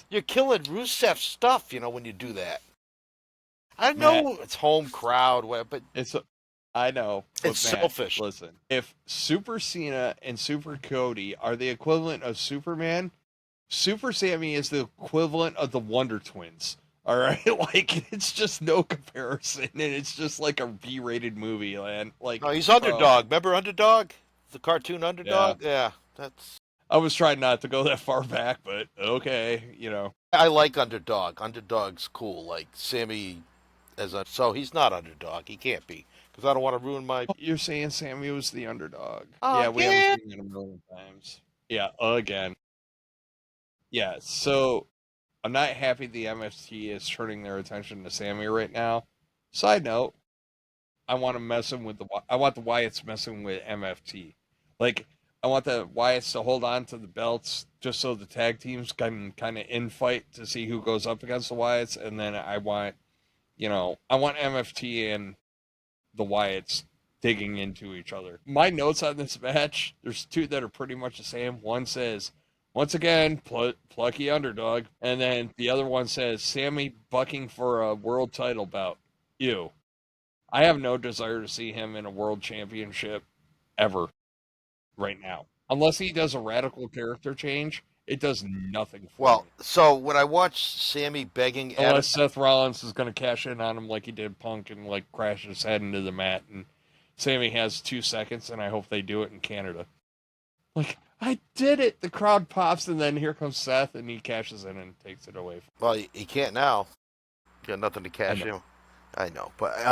you're killing Rusev's stuff, when you do that. I know it's home crowd, but I know. But it's Matt, selfish. Listen, if Super Cena and Super Cody are the equivalent of Superman, Super Sammy is the equivalent of the Wonder Twins. All right, like it's just no comparison, and it's just like a B-rated movie, man. Like, no, he's Underdog. Remember Underdog, the cartoon Underdog? Yeah, that's. I was trying not to go that far back, but okay, I like Underdog. Underdog's cool. Like Sammy, so he's not Underdog. He can't be because I don't want to ruin my. You're saying Sammy was the underdog? Oh Yeah, we yeah. haven't seen that a million times. Yeah, again. Yeah, so I'm not happy the MFT is turning their attention to Sammy right now. Side note, I want to I want the Wyatts messing with MFT. Like, I want the Wyatts to hold on to the belts just so the tag teams can kind of infight to see who goes up against the Wyatts, and then I want MFT and the Wyatts digging into each other. My notes on this match, there's two that are pretty much the same. One says, once again, plucky underdog. And then the other one says, Sammy bucking for a world title bout. I have no desire to see him in a world championship ever right now. Unless he does a radical character change, it does nothing for me. So when I watch Sammy begging unless Seth Rollins is going to cash in on him like he did Punk and like crash his head into the mat, and Sammy has 2 seconds, and I hope they do it in Canada. Like, I did it! The crowd pops, and then here comes Seth, and he cashes in and takes it away. Well, he can't now. He got nothing to cash in. I know, but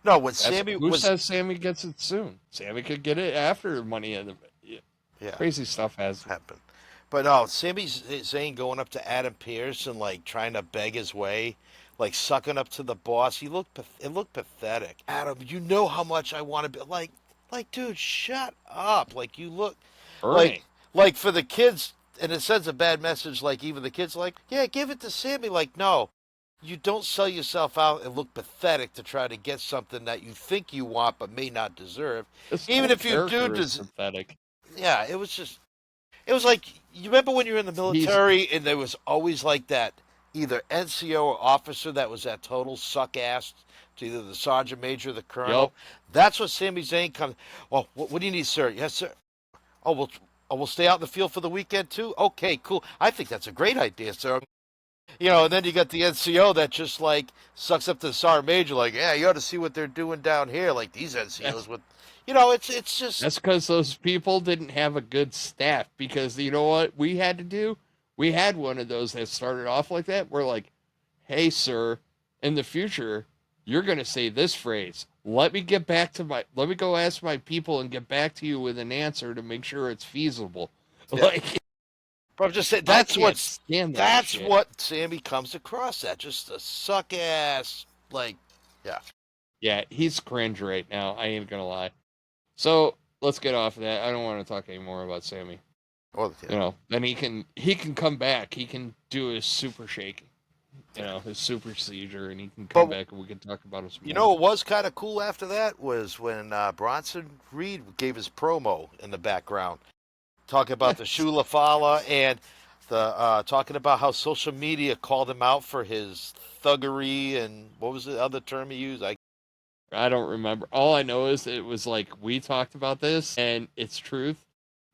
no. When Sammy says Sammy gets it soon? Sammy could get it after Money in the crazy stuff has happened. But no, Sami Zayn going up to Adam Pearce and like trying to beg his way, like sucking up to the boss. It looked pathetic. Adam, you know how much I want to be like, dude, shut up. Like you look like for the kids, and it sends a bad message. Like even the kids, like, yeah, give it to Sammy. Like no, you don't sell yourself out and look pathetic to try to get something that you think you want but may not deserve. Even if you do pathetic. Yeah, it was like, you remember when you were in the military and there was always like that either NCO or officer that was that total suck ass to either the sergeant major or the colonel? Yep. That's what Sami Zayn comes. Well, what do you need, sir? Yes, sir. Oh, we'll stay out in the field for the weekend too? Okay, cool. I think that's a great idea, sir. And then you got the NCO that just like sucks up to the sergeant major, like, yeah, you ought to see what they're doing down here. Like these NCOs with. It's just... That's because those people didn't have a good staff. Because you know what we had to do? We had one of those that started off like that. We're like, hey, sir, in the future, you're going to say this phrase. Let me go ask my people and get back to you with an answer to make sure it's feasible. Yeah. Like, but I'm just saying, that's what Sammy comes across at. Just a suck ass, like, yeah. Yeah, he's cringe right now. I ain't going to lie. So let's get off of that. I don't want to talk anymore about Sammy. Then he can come back. He can do his super shake, his super seizure, and he can come back and we can talk about his. What was kind of cool after that was when Bronson Reed gave his promo in the background, talking about the Shula Fala and the talking about how social media called him out for his thuggery and what was the other term he used? I don't remember. All I know is it was like, we talked about this and it's truth.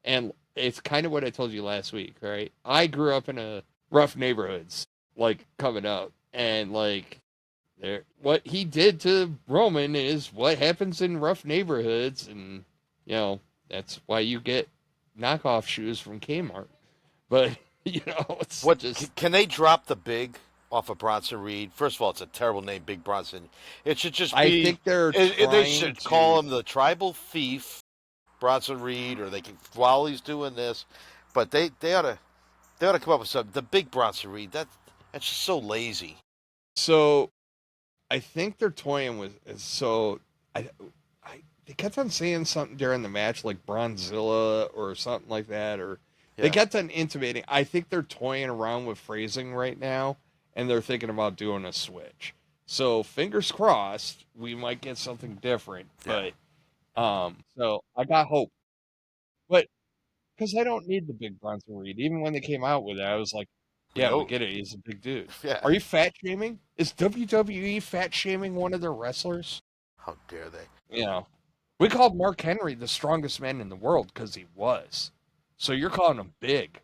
And it's kind of what I told you last week, right? I grew up in a rough neighborhoods, like coming up. And like what he did to Roman is what happens in rough neighborhoods. And, that's why you get knockoff shoes from Kmart. But, it's just... Can they drop the big off of Bronson Reed? First of all, it's a terrible name, Big Bronson. It should just be... I think they should call him the Tribal Thief, Bronson Reed, or they can, while he's doing this. But they ought to come up with something. The Big Bronson Reed, that's just so lazy. So, I think they're toying with... So, they kept on saying something during the match, like Bronzilla or something like that, or... Yeah. They kept on intimating. I think they're toying around with phrasing right now. And they're thinking about doing a switch. So fingers crossed, we might get something different. Yeah. But so I got hope. But because I don't need the Big Bronson Reed. Even when they came out with it, I was like, Yeah, we get it. He's a big dude. Yeah. Are you fat shaming? Is WWE fat shaming one of their wrestlers? How dare they? You know, we called Mark Henry the strongest man in the world because he was. So you're calling him big.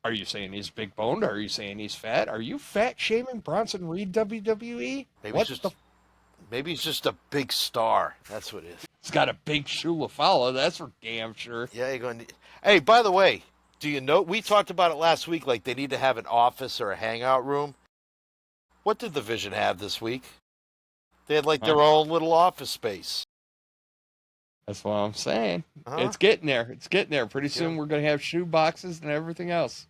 Are you saying he's big boned? Are you saying he's fat? Are you fat shaming Bronson Reed WWE? Maybe he's just a big star. That's what it is. He's got a big shoe to follow. That's for damn sure. Yeah, you're going to... Hey, by the way, do you know, we talked about it last week, like they need to have an office or a hangout room. What did the Vision have this week? They had like their own little office space. That's what I'm saying. It's getting there. It's getting there. Pretty soon we're going to have shoe boxes and everything else.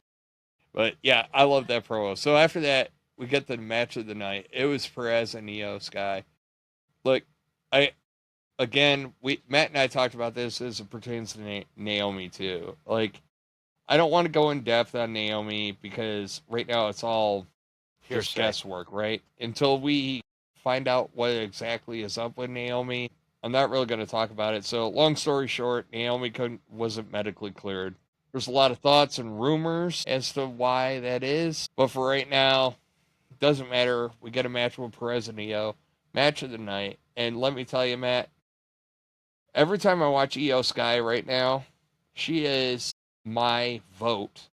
But yeah, I love that promo. So after that, we get the match of the night. It was Perez and Io Sky. Look, Matt and I talked about this as it pertains to Naomi too. Like, I don't want to go in depth on Naomi because right now it's all just guesswork, right? Until we find out what exactly is up with Naomi, I'm not really going to talk about it. So long story short, Naomi wasn't medically cleared. There's a lot of thoughts and rumors as to why that is. But for right now, it doesn't matter. We get a match with Perez and Io. Match of the night. And let me tell you, Matt, every time I watch Io Sky right now, she is my vote.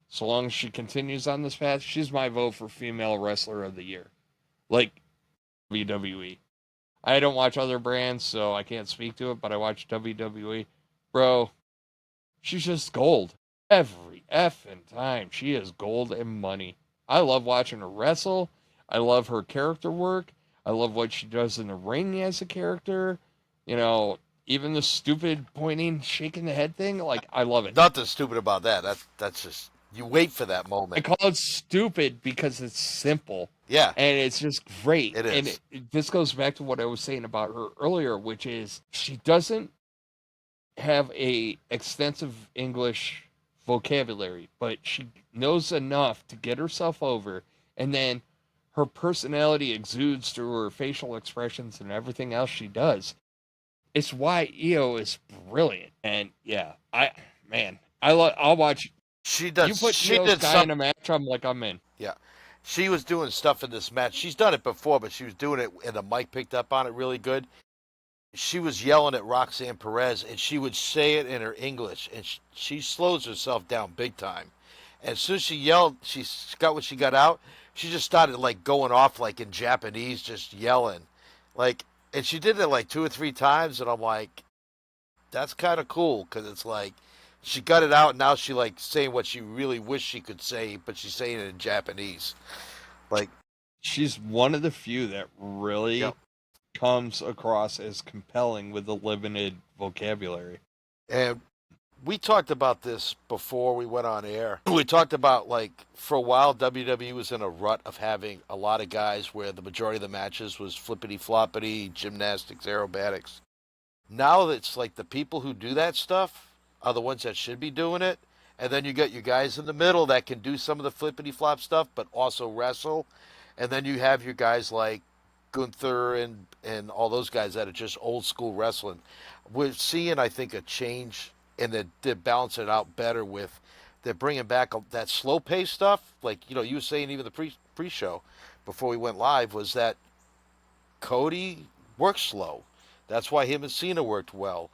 So long as she continues on this path, she's my vote for Female Wrestler of the Year. Like WWE. I don't watch other brands, so I can't speak to it, but I watch WWE. Bro, she's just gold. Every effing time. She is gold and money. I love watching her wrestle. I love her character work. I love what she does in the ring as a character. You know, even the stupid pointing, shaking the head thing. Like, I love it. Nothing stupid about that. That's just, you wait for that moment. I call it stupid because it's simple. Yeah. And it's just great. It is. And this goes back to what I was saying about her earlier, which is she doesn't have a extensive English vocabulary, but she knows enough to get herself over, and then her personality exudes through her facial expressions and everything else she does. It's why Io is brilliant. And yeah, I'll watch. She does. You put Io Sky in a match, I'm in. Yeah. She was doing stuff in this match. She's done it before, but she was doing it, and the mic picked up on it really good. She was yelling at Roxanne Perez, and she would say it in her English, and she slows herself down big time. And as soon as she yelled, she got what she got out, she just started, like, going off, like, in Japanese, just yelling. Like, and she did it, like, 2 or 3 times, and I'm like, that's kind of cool, because it's like, she got it out, and now she, like, saying what she really wished she could say, but she's saying it in Japanese. Like, she's one of the few that really comes across as compelling with a limited vocabulary. And we talked about this before we went on air. We talked about, like, for a while, WWE was in a rut of having a lot of guys where the majority of the matches was flippity-floppity, gymnastics, aerobatics. Now it's like the people who do that stuff are the ones that should be doing it. And then you get your guys in the middle that can do some of the flippity-flop stuff, but also wrestle. And then you have your guys like Gunther and all those guys that are just old-school wrestling. We're seeing, I think, a change, and they're balancing it out better with, they're bringing back that slow-paced stuff. Like, you know, you were saying even the pre-show before we went live was that Cody works slow. That's why him and Cena worked well.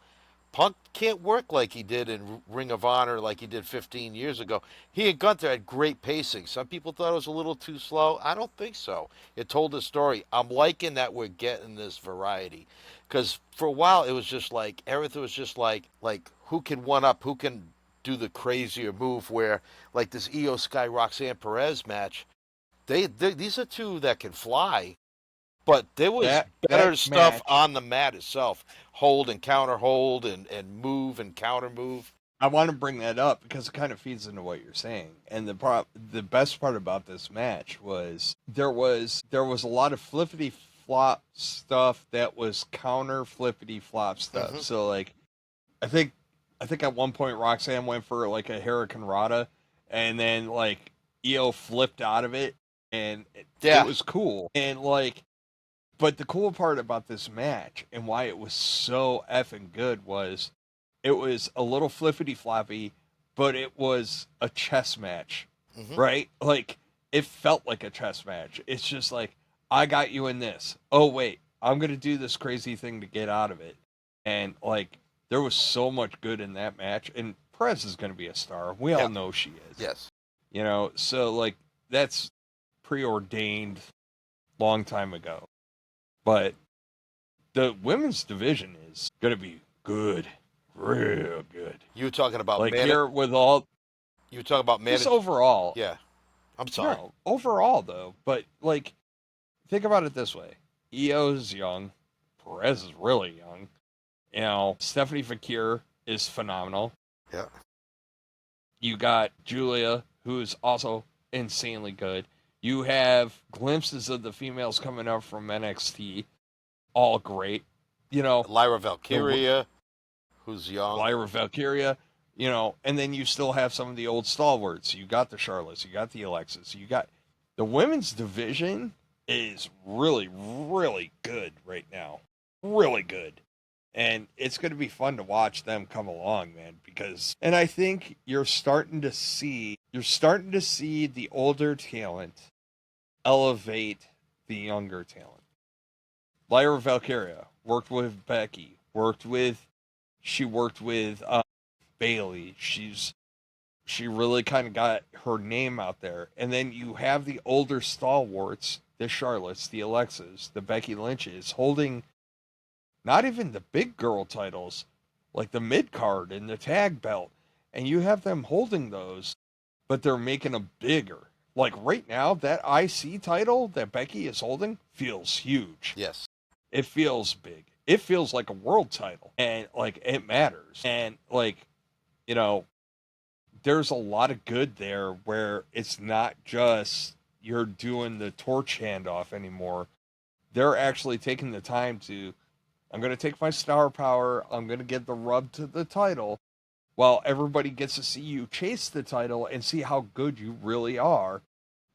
Punk can't work like he did in Ring of Honor like he did 15 years ago. He and Gunther had great pacing. Some people thought it was a little too slow. I don't think so. It told the story. I'm liking that we're getting this variety. Because for a while, it was just like, everything was just like who can one-up, who can do the crazier move where, like this Io Sky Roxanne Perez match, these are two that can fly. But there was better stuff on the mat itself. Hold and counter hold and move and counter move. I want to bring that up because it kind of feeds into what you're saying. And the best part about this match was there was a lot of flippity flop stuff that was counter flippity flop stuff. Mm-hmm. So like I think at one point Roxanne went for like a Hurricane Rana, and then like Io flipped out of it, and it was cool. And like, but the cool part about this match and why it was so effing good was it was a little flippity floppy, but it was a chess match. right? Like, it felt like a chess match. It's just like, I got you in this. Oh, wait, I'm going to do this crazy thing to get out of it. And, like, there was so much good in that match. And Perez is going to be a star. We all know she is. Yes. You know, so, like, that's preordained long time ago. But the women's division is going to be good. Real good. You were talking about like here with all. You were talking about just overall. Yeah, I'm sorry. No, overall though, but like, think about it this way: Io's young, Perez is really young. You know, Stephanie Fakir is phenomenal. Yeah. You got Julia, who's also insanely good. You have glimpses of the females coming up from NXT, all great. You know, Lyra Valkyria. Who's young? Lyra Valkyria, you know, and then you still have some of the old stalwarts. You got the Charlottes, you got the Alexas, you got the women's division is really, really good right now. Really good. And it's going to be fun to watch them come along, man, because, and I think you're starting to see the older talent elevate the younger talent. Lyra Valkyria worked with Becky, she worked with Bailey. She really kind of got her name out there. And then you have the older stalwarts, the Charlottes, the Alexas, the Becky Lynches, holding not even the big girl titles, like the mid card and the tag belt. And you have them holding those, but they're making them bigger. Like right now, that IC title that Becky is holding feels huge. Yes. It feels big. It feels like a world title, and like it matters. And like, you know, there's a lot of good there where it's not just you're doing the torch handoff anymore. They're actually taking the time to, I'm going to take my star power, I'm going to get the rub to the title, while everybody gets to see you chase the title and see how good you really are.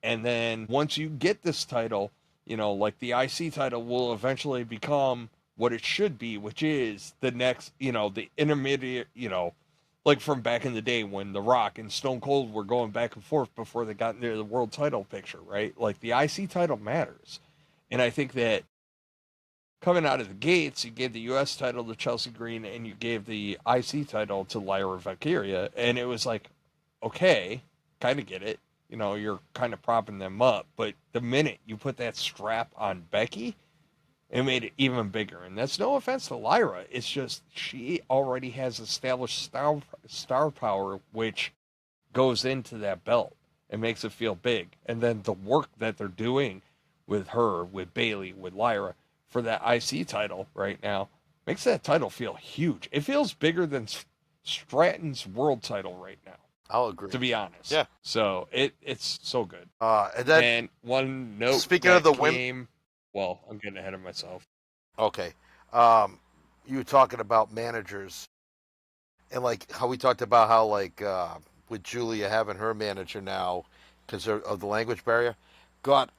And then once you get this title, you know, like the IC title will eventually become what it should be, which is the next, you know, the intermediate, you know, like from back in the day when The Rock and Stone Cold were going back and forth before they got into the world title picture, right? Like the IC title matters. And I think that coming out of the gates, you gave the US title to Chelsea Green and you gave the IC title to Lyra Valkyria. And it was like, okay, kind of get it. You know, you're kind of propping them up. But the minute you put that strap on Becky, it made it even bigger. And that's no offense to Lyra. It's just she already has established star power, which goes into that belt and makes it feel big. And then the work that they're doing with her, with Bailey, with Lyra for that IC title right now makes that title feel huge. It feels bigger than Stratton's world title right now. I'll agree. To be honest. Yeah. So it's so good. And one note. Speaking of the women. Well, I'm getting ahead of myself. Okay. You were talking about managers and like how we talked about how like with Julia having her manager now because of the language barrier. God,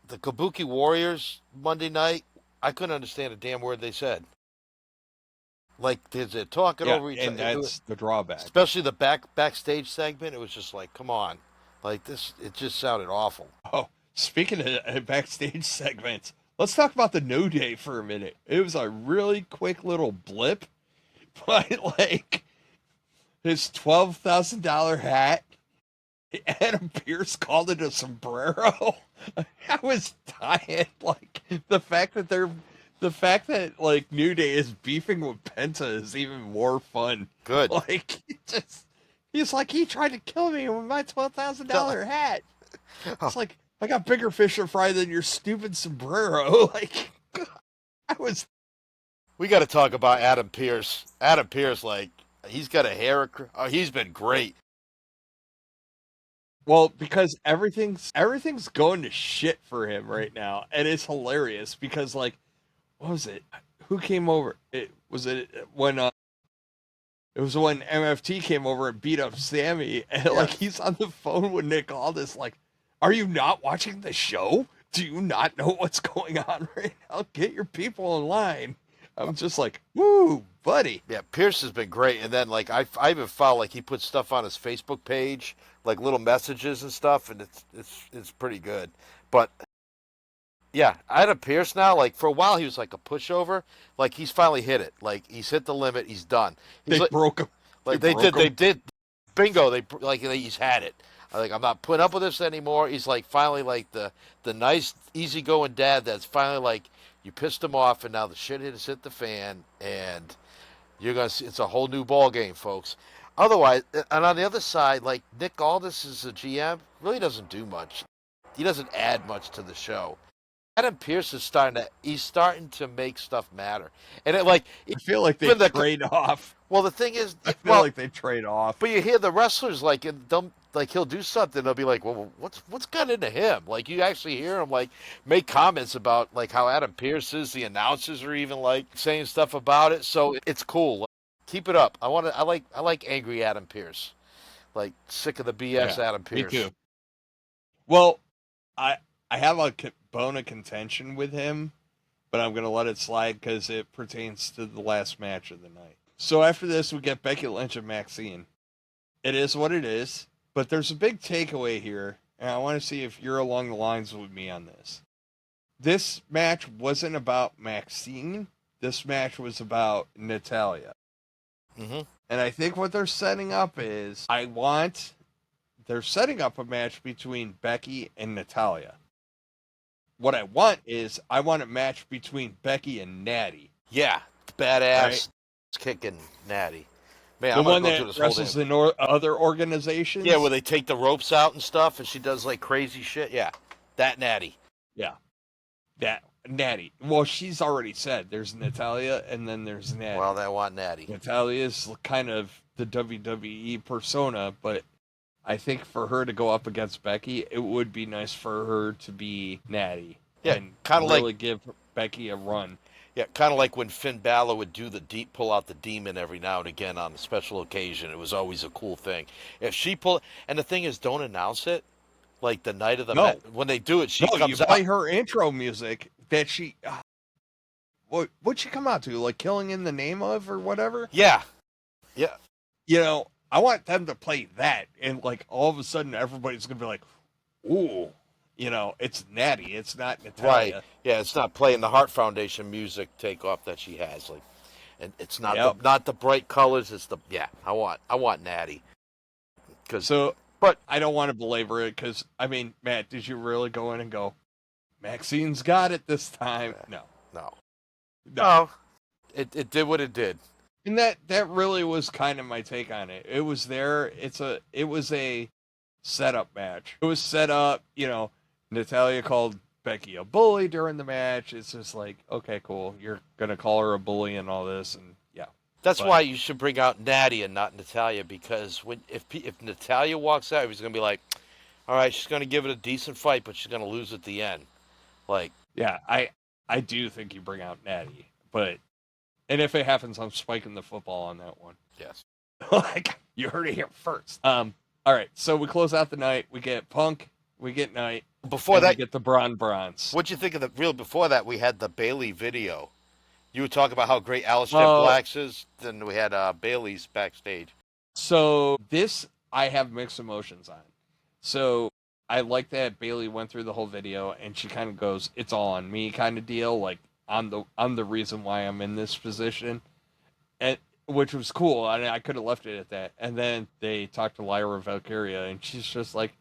the Kabuki Warriors Monday night, I couldn't understand a damn word they said. Like, they're talking over each other. And that's the drawback. Especially the backstage segment. It was just like, come on. Like, this, it just sounded awful. Oh, speaking of backstage segments, let's talk about the New Day for a minute. It was a really quick little blip. But, like, his $12,000 hat, Adam Pearce called it a sombrero. I was dying. Like, the fact that like New Day is beefing with Penta is even more fun. Good. Like he's like, he tried to kill me with my $12,000 hat. It's like, I got bigger fish to fry than your stupid sombrero. Like, We got to talk about Adam Pearce. Adam Pearce, like, he's got a hair. He's been great. Well, because everything's going to shit for him right now, and it's hilarious because, like, what was it? Who came over? It was when MFT came over and beat up Sammy, and like he's on the phone with Nick Aldis, like, "Are you not watching the show? Do you not know what's going on right now? Get your people in line." I'm just like, woo, buddy. Yeah, Pearce has been great. And then, like, I even found, like, he puts stuff on his Facebook page, like little messages and stuff, and it's pretty good. But, yeah, Adam Pearce now, like, for a while he was like a pushover. Like, he's finally hit it. Like, he's hit the limit. He's done. He's They broke him. Like, they did. Bingo. He's had it. Like, I'm not putting up with this anymore. He's, like, finally, like, the nice, easygoing dad that's finally, like, you pissed him off, and now the shit has hit the fan, and you're going to see it's a whole new ball game, folks. Otherwise, and on the other side, like, Nick Aldis as a GM really doesn't do much. He doesn't add much to the show. Adam Pearce is starting to make stuff matter. And I feel like they trade off. Well, the thing is, I feel like they trade off. But you hear the wrestlers like he'll do something. They'll be like, "Well, what's got into him?" Like you actually hear him like make comments about like how Adam Pearce is. The announcers are even like saying stuff about it. So it's cool. Keep it up. I like angry Adam Pearce. Like sick of the BS Adam Pearce. Me too. Well, I have a bone of contention with him, but I'm gonna let it slide because it pertains to the last match of the night. So after this, we get Becky Lynch and Maxine. It is what it is, but there's a big takeaway here, and I want to see if you're along the lines with me on this. This match wasn't about Maxine. This match was about Natalya. Mm-hmm. And I think what they're setting up is, they're setting up a match between Becky and Natalya. What I want a match between Becky and Natty. Yeah, badass. Right? Kicking Natty. Man, the one that wrestles in other organizations? Yeah, where they take the ropes out and stuff, and she does, like, crazy shit. Yeah, that Natty. Yeah, that Natty. Well, she's already said there's Natalya, and then there's Natty. Well, they want Natty. Natalya is kind of the WWE persona, but I think for her to go up against Becky, it would be nice for her to be Natty. Yeah, and kind of really give Becky a run. Yeah, kind of like when Finn Balor would do pull out the demon every now and again on a special occasion. It was always a cool thing. If she and the thing is, don't announce it. Like the night of the match, when they do it, she comes out. You play her intro music that she. What'd she come out to? Like Killing in the Name of or whatever? Yeah. You know, I want them to play that, and like all of a sudden, everybody's gonna be like, "Ooh." You know, it's Natty. It's not Natalya. Right. Yeah, it's not playing the Heart Foundation music takeoff that she has. Like, and it's not not the bright colors. It's I want Natty. But I don't want to belabor it because I mean, Matt, did you really go in and go, Maxine's got it this time? No. It did what it did. And that really was kind of my take on it. It was there. It was a setup match. It was set up, you know. Natalya called Becky a bully during the match. It's just like, okay, cool. You're going to call her a bully and all this. And yeah. That's why you should bring out Natty and not Natalya, because if Natalya walks out, he's going to be like, all right, she's going to give it a decent fight, but she's going to lose at the end. Like, yeah, I do think you bring out Natty, and if it happens, I'm spiking the football on that one. Yes. Like, you heard it here first. All right, so we close out the night. We get Punk. We get Knight. Before that, we get the Bronze. What'd you think of before that, we had the Bailey video. You were talking about how great Alistair Black's is. Then we had Bailey's backstage. So this, I have mixed emotions on. So I like that Bailey went through the whole video and she kind of goes, "It's all on me," kind of deal. Like I'm the reason why I'm in this position, and which was cool. I could have left it at that. And then they talked to Lyra Valkyria, and she's just like,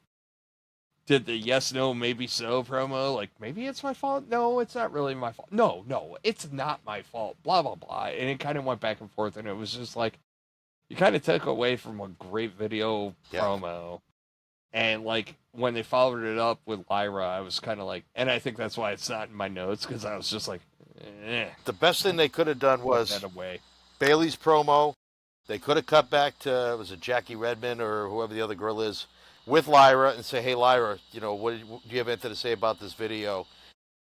did the yes, no, maybe so promo. Like, maybe it's my fault. No, it's not really my fault. No, it's not my fault. Blah, blah, blah. And it kind of went back and forth. And it was just like, you kind of took away from a great video promo. And like, when they followed it up with Lyra, I was kind of like, and I think that's why it's not in my notes, because I was just like, The best thing they could have done was Bailey's promo. They could have cut back to, was it Jackie Redmond or whoever the other girl is, with Lyra and say, "Hey, Lyra, you know, what do you have anything to say about this video?"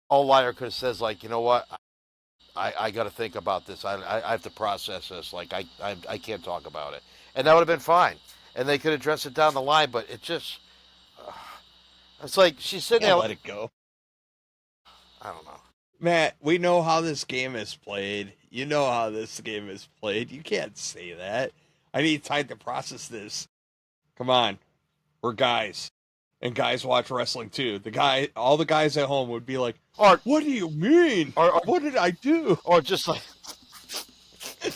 All Lyra could have says, like, "You know what? I got to think about this. I have to process this. Like, I can't talk about it." And that would have been fine. And they could address it down the line, but it just, it's like she's sitting there. Let it go. I don't know. Matt, we know how this game is played. You know how this game is played. You can't say that. I need time to process this. Come on. We're guys. And guys watch wrestling too. All the guys at home would be like, what do you mean? What did I do? Or just like...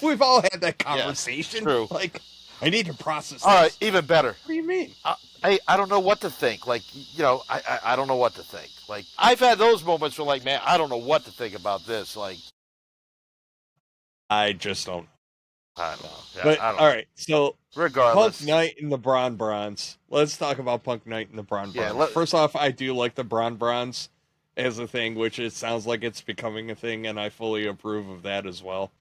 We've all had that conversation. Yeah, true. Like, I need to process this. All right, even better. What do you mean? I don't know what to think. Like, I don't know what to think. Like, I've had those moments where, like, man, I don't know what to think about this. Like, I just don't. I don't know. Yeah, but, I don't all right, so regardless. Punk Knight and the Braun Bronze. Let's talk about Punk Knight and the Braun Bronze. First off, I do like the Braun Bronze as a thing, which it sounds like it's becoming a thing, and I fully approve of that as well.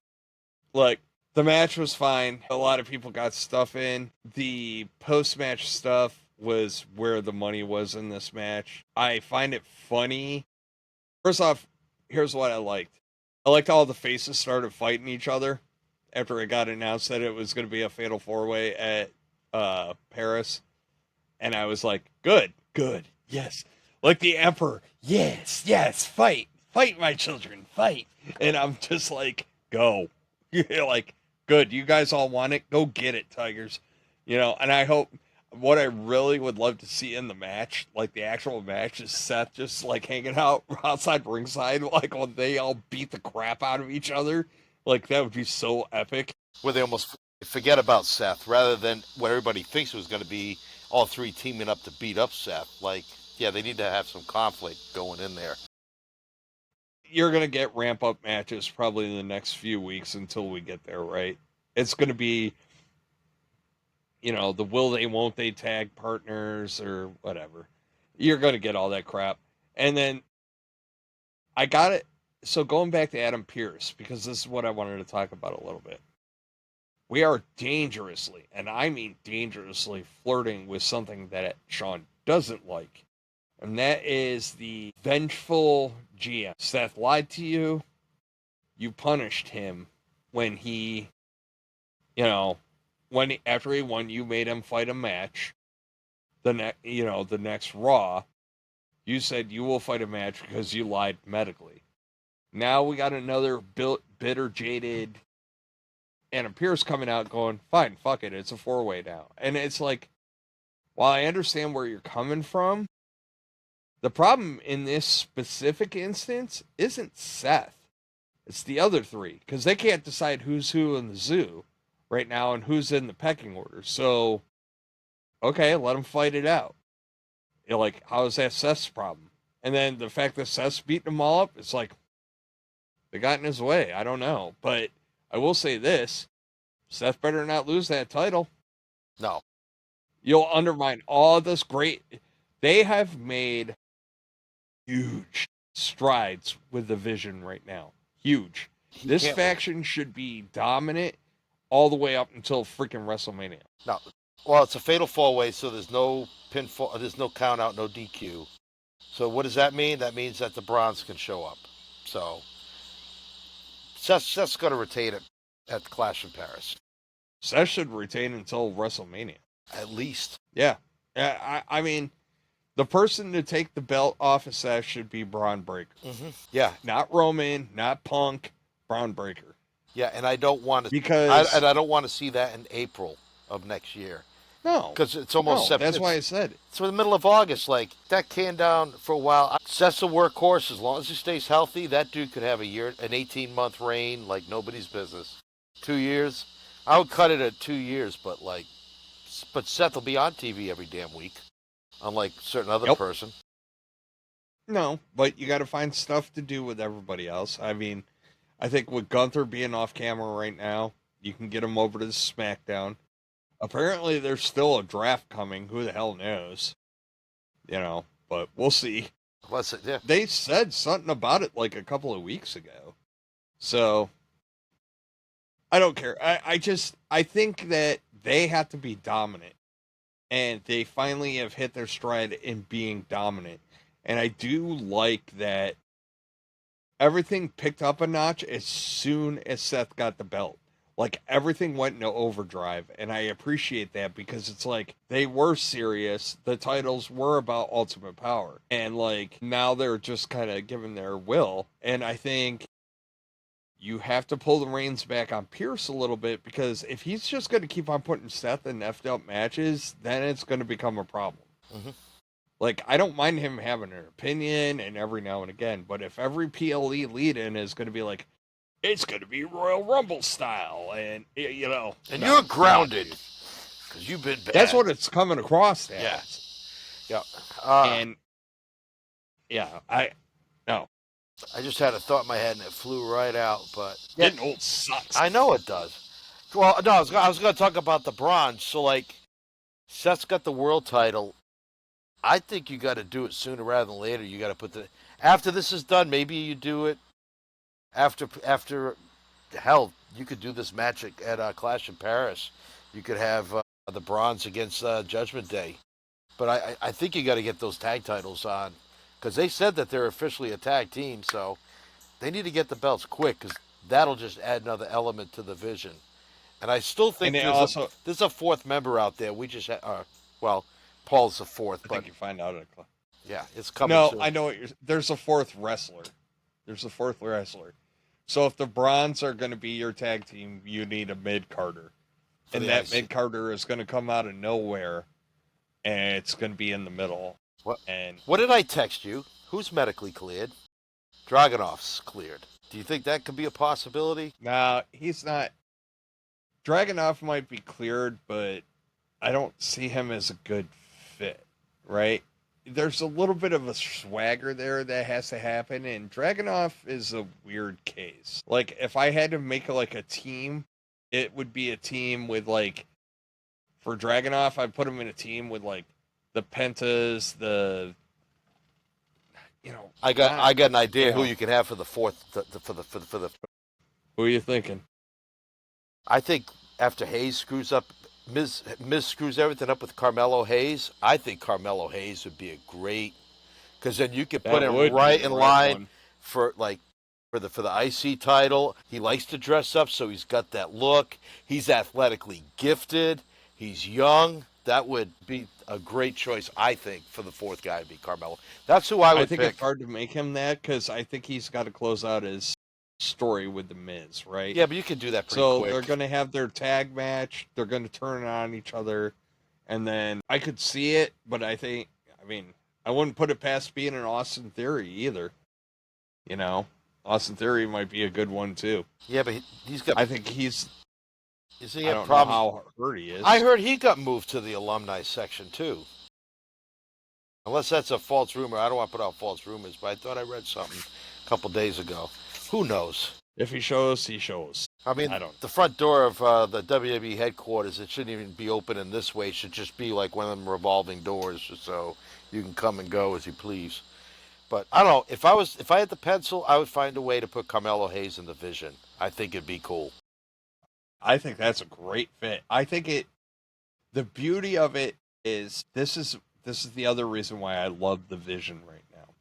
Look, the match was fine. A lot of people got stuff in. The post-match stuff was where the money was in this match. I find it funny. First off, here's what I liked. I liked all the faces started fighting each other after it got announced that it was going to be a fatal four-way at Paris. And I was like, good, yes. Like the Emperor, yes, fight, my children, fight. And I'm just like, go. You're like, good, you guys all want it, go get it, Tigers. And I hope, what I really would love to see in the match, like the actual match, is Seth just like hanging out outside ringside, like when they all beat the crap out of each other. Like, that would be so epic. Where they almost forget about Seth, rather than what everybody thinks it was going to be, all three teaming up to beat up Seth. Like, yeah, they need to have some conflict going in there. You're going to get ramp-up matches probably in the next few weeks until we get there, right? It's going to be, the will they, won't they tag partners or whatever. You're going to get all that crap. And then I got it. So going back to Adam Pearce, because this is what I wanted to talk about a little bit. We are dangerously, and I mean dangerously, flirting with something that Sean doesn't like. And that is the vengeful GM. Seth lied to you. You punished him when he, after he won, you made him fight a match. The next Raw, you said you will fight a match because you lied medically. Now we got another bitter, jaded Adam Pearce coming out going, fine, fuck it, it's a four-way now. And it's like, while I understand where you're coming from, the problem in this specific instance isn't Seth. It's the other three, because they can't decide who's who in the zoo right now and who's in the pecking order. So, okay, let them fight it out. How is that Seth's problem? And then the fact that Seth's beating them all up, it's like, they got in his way. I don't know. But I will say this. Seth better not lose that title. No. You'll undermine all this great... They have made huge strides with the Vision right now. Huge. This faction should be dominant all the way up until freaking WrestleMania. No. Well, it's a fatal four-way, so there's no pinfall, there's no count out, no DQ. So what does that mean? That means that the Bronze can show up. So... Seth's going to retain it at the Clash in Paris. Seth should retain until WrestleMania. At least. Yeah. I mean, the person to take the belt off of Seth should be Braun Breaker. Mm-hmm. Yeah. Not Roman, not Punk, Braun Breaker. Yeah, and I don't want to... I don't want to see that in April of next year. No. Because it's almost... That's why I said it. It's in the middle of August. Like, that came down for a while. Seth's a workhorse. As long as he stays healthy, that dude could have an 18-month reign like nobody's business. 2 years? I would cut it at 2 years, but Seth will be on TV every damn week. Unlike a certain other person. No, but you got to find stuff to do with everybody else. I mean, I think with Gunther being off camera right now, you can get him over to the SmackDown. Apparently, there's still a draft coming. Who the hell knows? But we'll see. Yeah. They said something about it like a couple of weeks ago. So, I don't care. I think that they have to be dominant. And they finally have hit their stride in being dominant. And I do like that everything picked up a notch as soon as Seth got the belt. Like, everything went into overdrive, and I appreciate that because it's like, they were serious, the titles were about Ultimate Power, and, now they're just kind of giving their will, and I think you have to pull the reins back on Pearce a little bit, because if he's just going to keep on putting Seth in effed up matches, then it's going to become a problem. Mm-hmm. Like, I don't mind him having an opinion and every now and again, but if every PLE lead-in is going to be like, it's going to be Royal Rumble style, and, you know. And you're grounded, because you've been bad. That's what it's coming across as. Yeah. Yeah. And, yeah, I just had a thought in my head, and it flew right out, but... Getting old sucks. I know it does. Well, no, I was going to talk about the bronze. So, like, Seth's got the world title. I think you got to do it sooner rather than later. You got to put the... After this is done, maybe you do it after hell, you could do this match at Clash in Paris. You could have the bronze against Judgment Day. But I think you got to get those tag titles on, because they said that they're officially a tag team, so they need to get the belts quick, because that'll just add another element to the vision. And I still think there's a fourth member out there. We just Paul's the fourth. I think you find out at yeah, it's coming. No, soon. I know there's a fourth wrestler. So if the Bronze are going to be your tag team, you need a mid-carder. And that mid-carder is going to come out of nowhere, and it's going to be in the middle. What did I text you? Who's medically cleared? Dragunov's cleared. Do you think that could be a possibility? No, he's not. Dragunov might be cleared, but I don't see him as a good fit, right? There's a little bit of a swagger there that has to happen, and Dragunov is a weird case. Like, if I had to make a team, it would be a team with, like, for Dragunov, I'd put him in a team with, like, the Pentas, I got an idea who you can have for the fourth, for the. Who are you thinking? I think after Hayes screws up, Miz screws everything up with Carmelo Hayes. I think Carmelo Hayes would be a great, because then you could put him right in line for the IC title. He likes to dress up, so he's got that look. He's athletically gifted. He's young. That would be a great choice, I think, for the fourth guy to be Carmelo. That's who I would pick. I think it's hard to make him that, because I think he's got to close out his story with the Miz, right? Yeah, but you can do that pretty quick. So they're going to have their tag match. They're going to turn on each other. And then I could see it, but I wouldn't put it past being an Austin Theory either. You know, Austin Theory might be a good one too. Yeah, but he's got... I think he's... Is he I don't know how hurt he is. I heard he got moved to the alumni section too. Unless that's a false rumor. I don't want to put out false rumors, but I thought I read something a couple days ago. Who knows? If he shows, he shows. I mean, the front door of the WWE headquarters, it shouldn't even be open in this way. It should just be like one of them revolving doors, so you can come and go as you please. But I don't know. If I had the pencil, I would find a way to put Carmelo Hayes in the Vision. I think it'd be cool. I think that's a great fit. I think the beauty of it is this is the other reason why I love the Vision right now.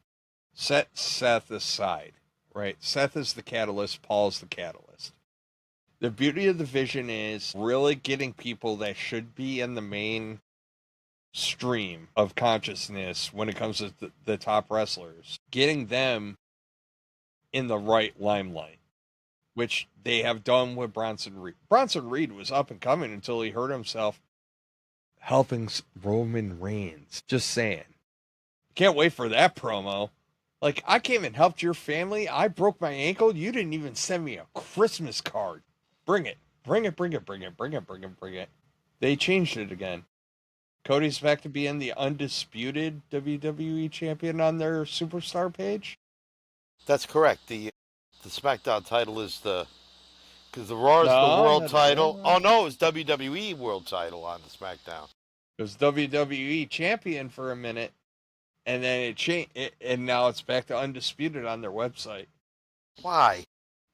Set Seth aside, right? Seth is the catalyst, Paul's the catalyst. The beauty of the Vision is really getting people that should be in the main stream of consciousness when it comes to the top wrestlers, getting them in the right limelight, which they have done with Bronson Reed. Bronson Reed was up and coming until he hurt himself helping Roman Reigns. Just saying. Can't wait for that promo. Like, I came and helped your family. I broke my ankle. You didn't even send me a Christmas card. Bring it. Bring it, bring it, bring it, bring it, bring it, bring it. They changed it again. Cody's back to being the undisputed WWE champion on their Superstar page. That's correct. The SmackDown title is because the Raw is the world title. Oh no, it's WWE world title on the SmackDown. It was WWE champion for a minute, and then it changed, and now it's back to undisputed on their website. Why?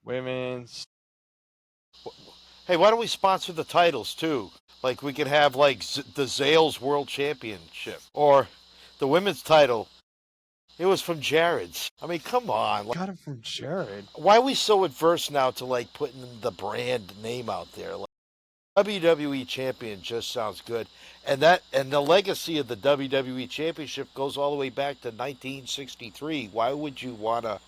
Women's. Hey, why don't we sponsor the titles too? Like we could have like the Zales World Championship or the women's title. It was from Jared's. I mean, come on. Got it from Jared. Why are we so adverse now to like putting the brand name out there? Like, WWE Champion just sounds good, and the legacy of the WWE Championship goes all the way back to 1963. Why would you want to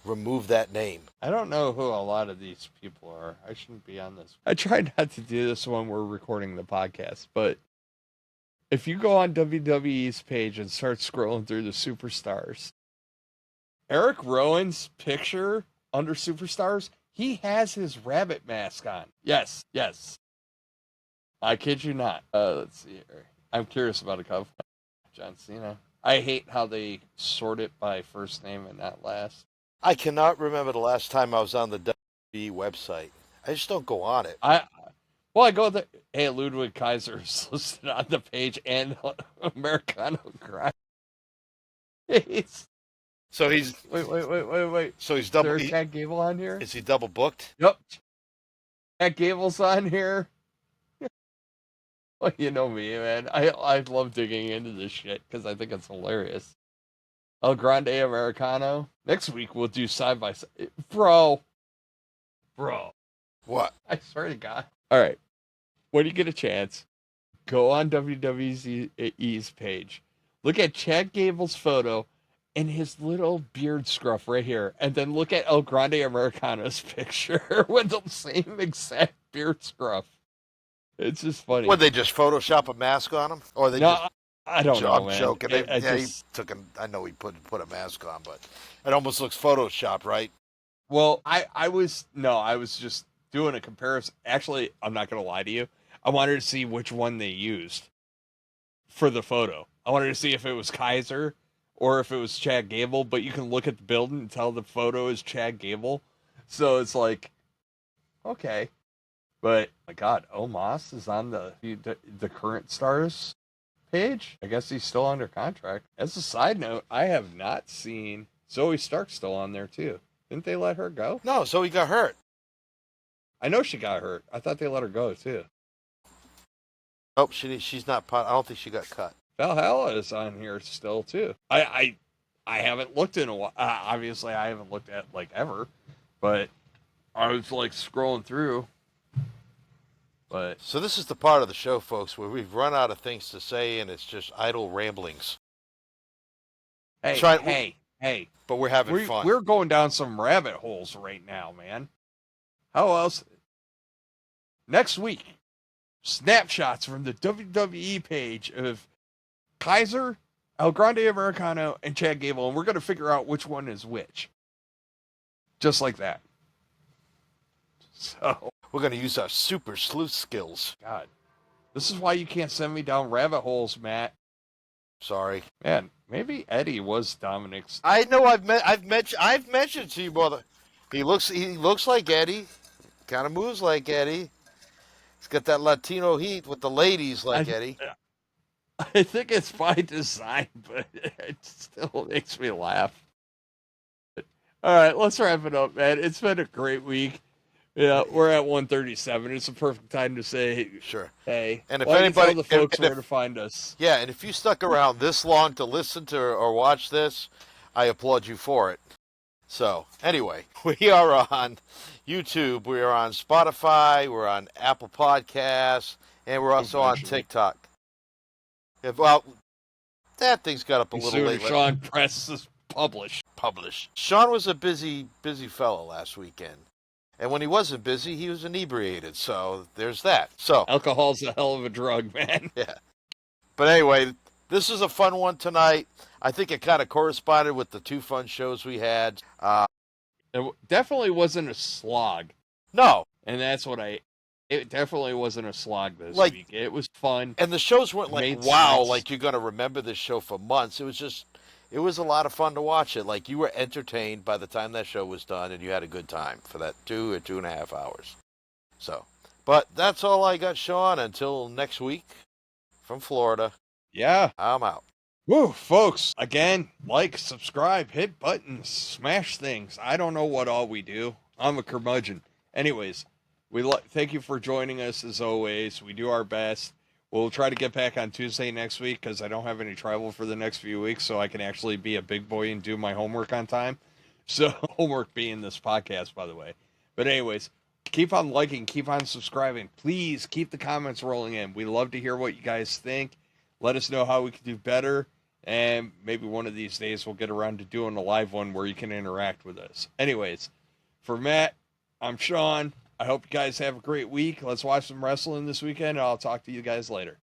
remove that name. I don't know who a lot of these people are. I shouldn't be on this. I try not to do this when we're recording the podcast, but if you go on WWE's page and start scrolling through the superstars, Eric Rowan's picture under superstars, he has his rabbit mask on. Yes. I kid you not. Let's see here. I'm curious about a couple. John Cena. I hate how they sort it by first name and not last. I cannot remember the last time I was on the WWE website. I just don't go on it. I go there. Hey, Ludwig Kaiser is listed on the page and Americano Grind. So he's wait. So he's double. Is there Chad Gable on here? Is he double booked? Yep. Chad Gable's on here. Well, you know me, man. I love digging into this shit because I think it's hilarious. El Grande Americano. Next week we'll do side by side. Bro. What? I swear to God. All right. When you get a chance, go on WWE's page. Look at Chad Gable's photo and his little beard scruff right here. And then look at El Grande Americano's picture with the same exact beard scruff. It's just funny. Would they just Photoshop a mask on him? Or they just... I don't know, man. I'm joking. He took I know he put a mask on, but it almost looks Photoshop, right? Well, I was just doing a comparison. Actually, I'm not going to lie to you. I wanted to see which one they used for the photo. I wanted to see if it was Kaiser or if it was Chad Gable, but you can look at the building and tell the photo is Chad Gable. So it's like, okay. But, my God, Omos is on the current stars page. I guess he's still under contract. As a side note, I have not seen Zoe Stark still on there, too. Didn't they let her go? No, Zoe got hurt. I know she got hurt. I thought they let her go, too. Oh, she's not. I don't think she got cut. Valhalla is on here still, too. I haven't looked in a while. Obviously, I haven't looked at, ever. But I was, scrolling through. But so this is the part of the show, folks, where we've run out of things to say, and it's just idle ramblings. Hey. But we're having fun. We're going down some rabbit holes right now, man. How else? Next week, snapshots from the WWE page of Kaiser, El Grande Americano, and Chad Gable, and we're going to figure out which one is which. Just like that. So... we're going to use our super sleuth skills. God. This is why you can't send me down rabbit holes, Matt. Sorry. Man, maybe Eddie was Dominic's. I know I've mentioned to you, brother. He looks like Eddie. Kind of moves like Eddie. He's got that Latino heat with the ladies like Eddie. I think it's by design, but it still makes me laugh. All right, let's wrap it up, man. It's been a great week. Yeah, we're at 137. It's a perfect time to say, sure. Hey, and if anybody, tell the folks where to find us. Yeah, and if you stuck around this long to listen to or watch this, I applaud you for it. So, anyway, we are on YouTube, we are on Spotify, we're on Apple Podcasts, and we're also on TikTok. Well, that thing's got up a little late. Sean Press is published. Sean was a busy fellow last weekend. And when he wasn't busy, he was inebriated. So there's that. So alcohol's a hell of a drug, man. Yeah. But anyway, this is a fun one tonight. I think it kind of corresponded with the two fun shows we had. It definitely wasn't a slog. No. And that's what it definitely wasn't a slog this week. It was fun. And the shows weren't wow, you're going to remember this show for months. It was a lot of fun to watch it. You were entertained by the time that show was done, and you had a good time for that 2 or 2.5 hours. So, but that's all I got, Sean. Until next week from Florida. Yeah. I'm out. Woo, folks. Again, subscribe, hit buttons, smash things. I don't know what all we do. I'm a curmudgeon. Anyways, thank you for joining us as always. We do our best. We'll try to get back on Tuesday next week because I don't have any travel for the next few weeks, so I can actually be a big boy and do my homework on time. So, homework being this podcast, by the way. But anyways, keep on liking, keep on subscribing. Please keep the comments rolling in. We love to hear what you guys think. Let us know how we can do better. And maybe one of these days we'll get around to doing a live one where you can interact with us. Anyways, for Matt, I'm Sean. I hope you guys have a great week. Let's watch some wrestling this weekend, and I'll talk to you guys later.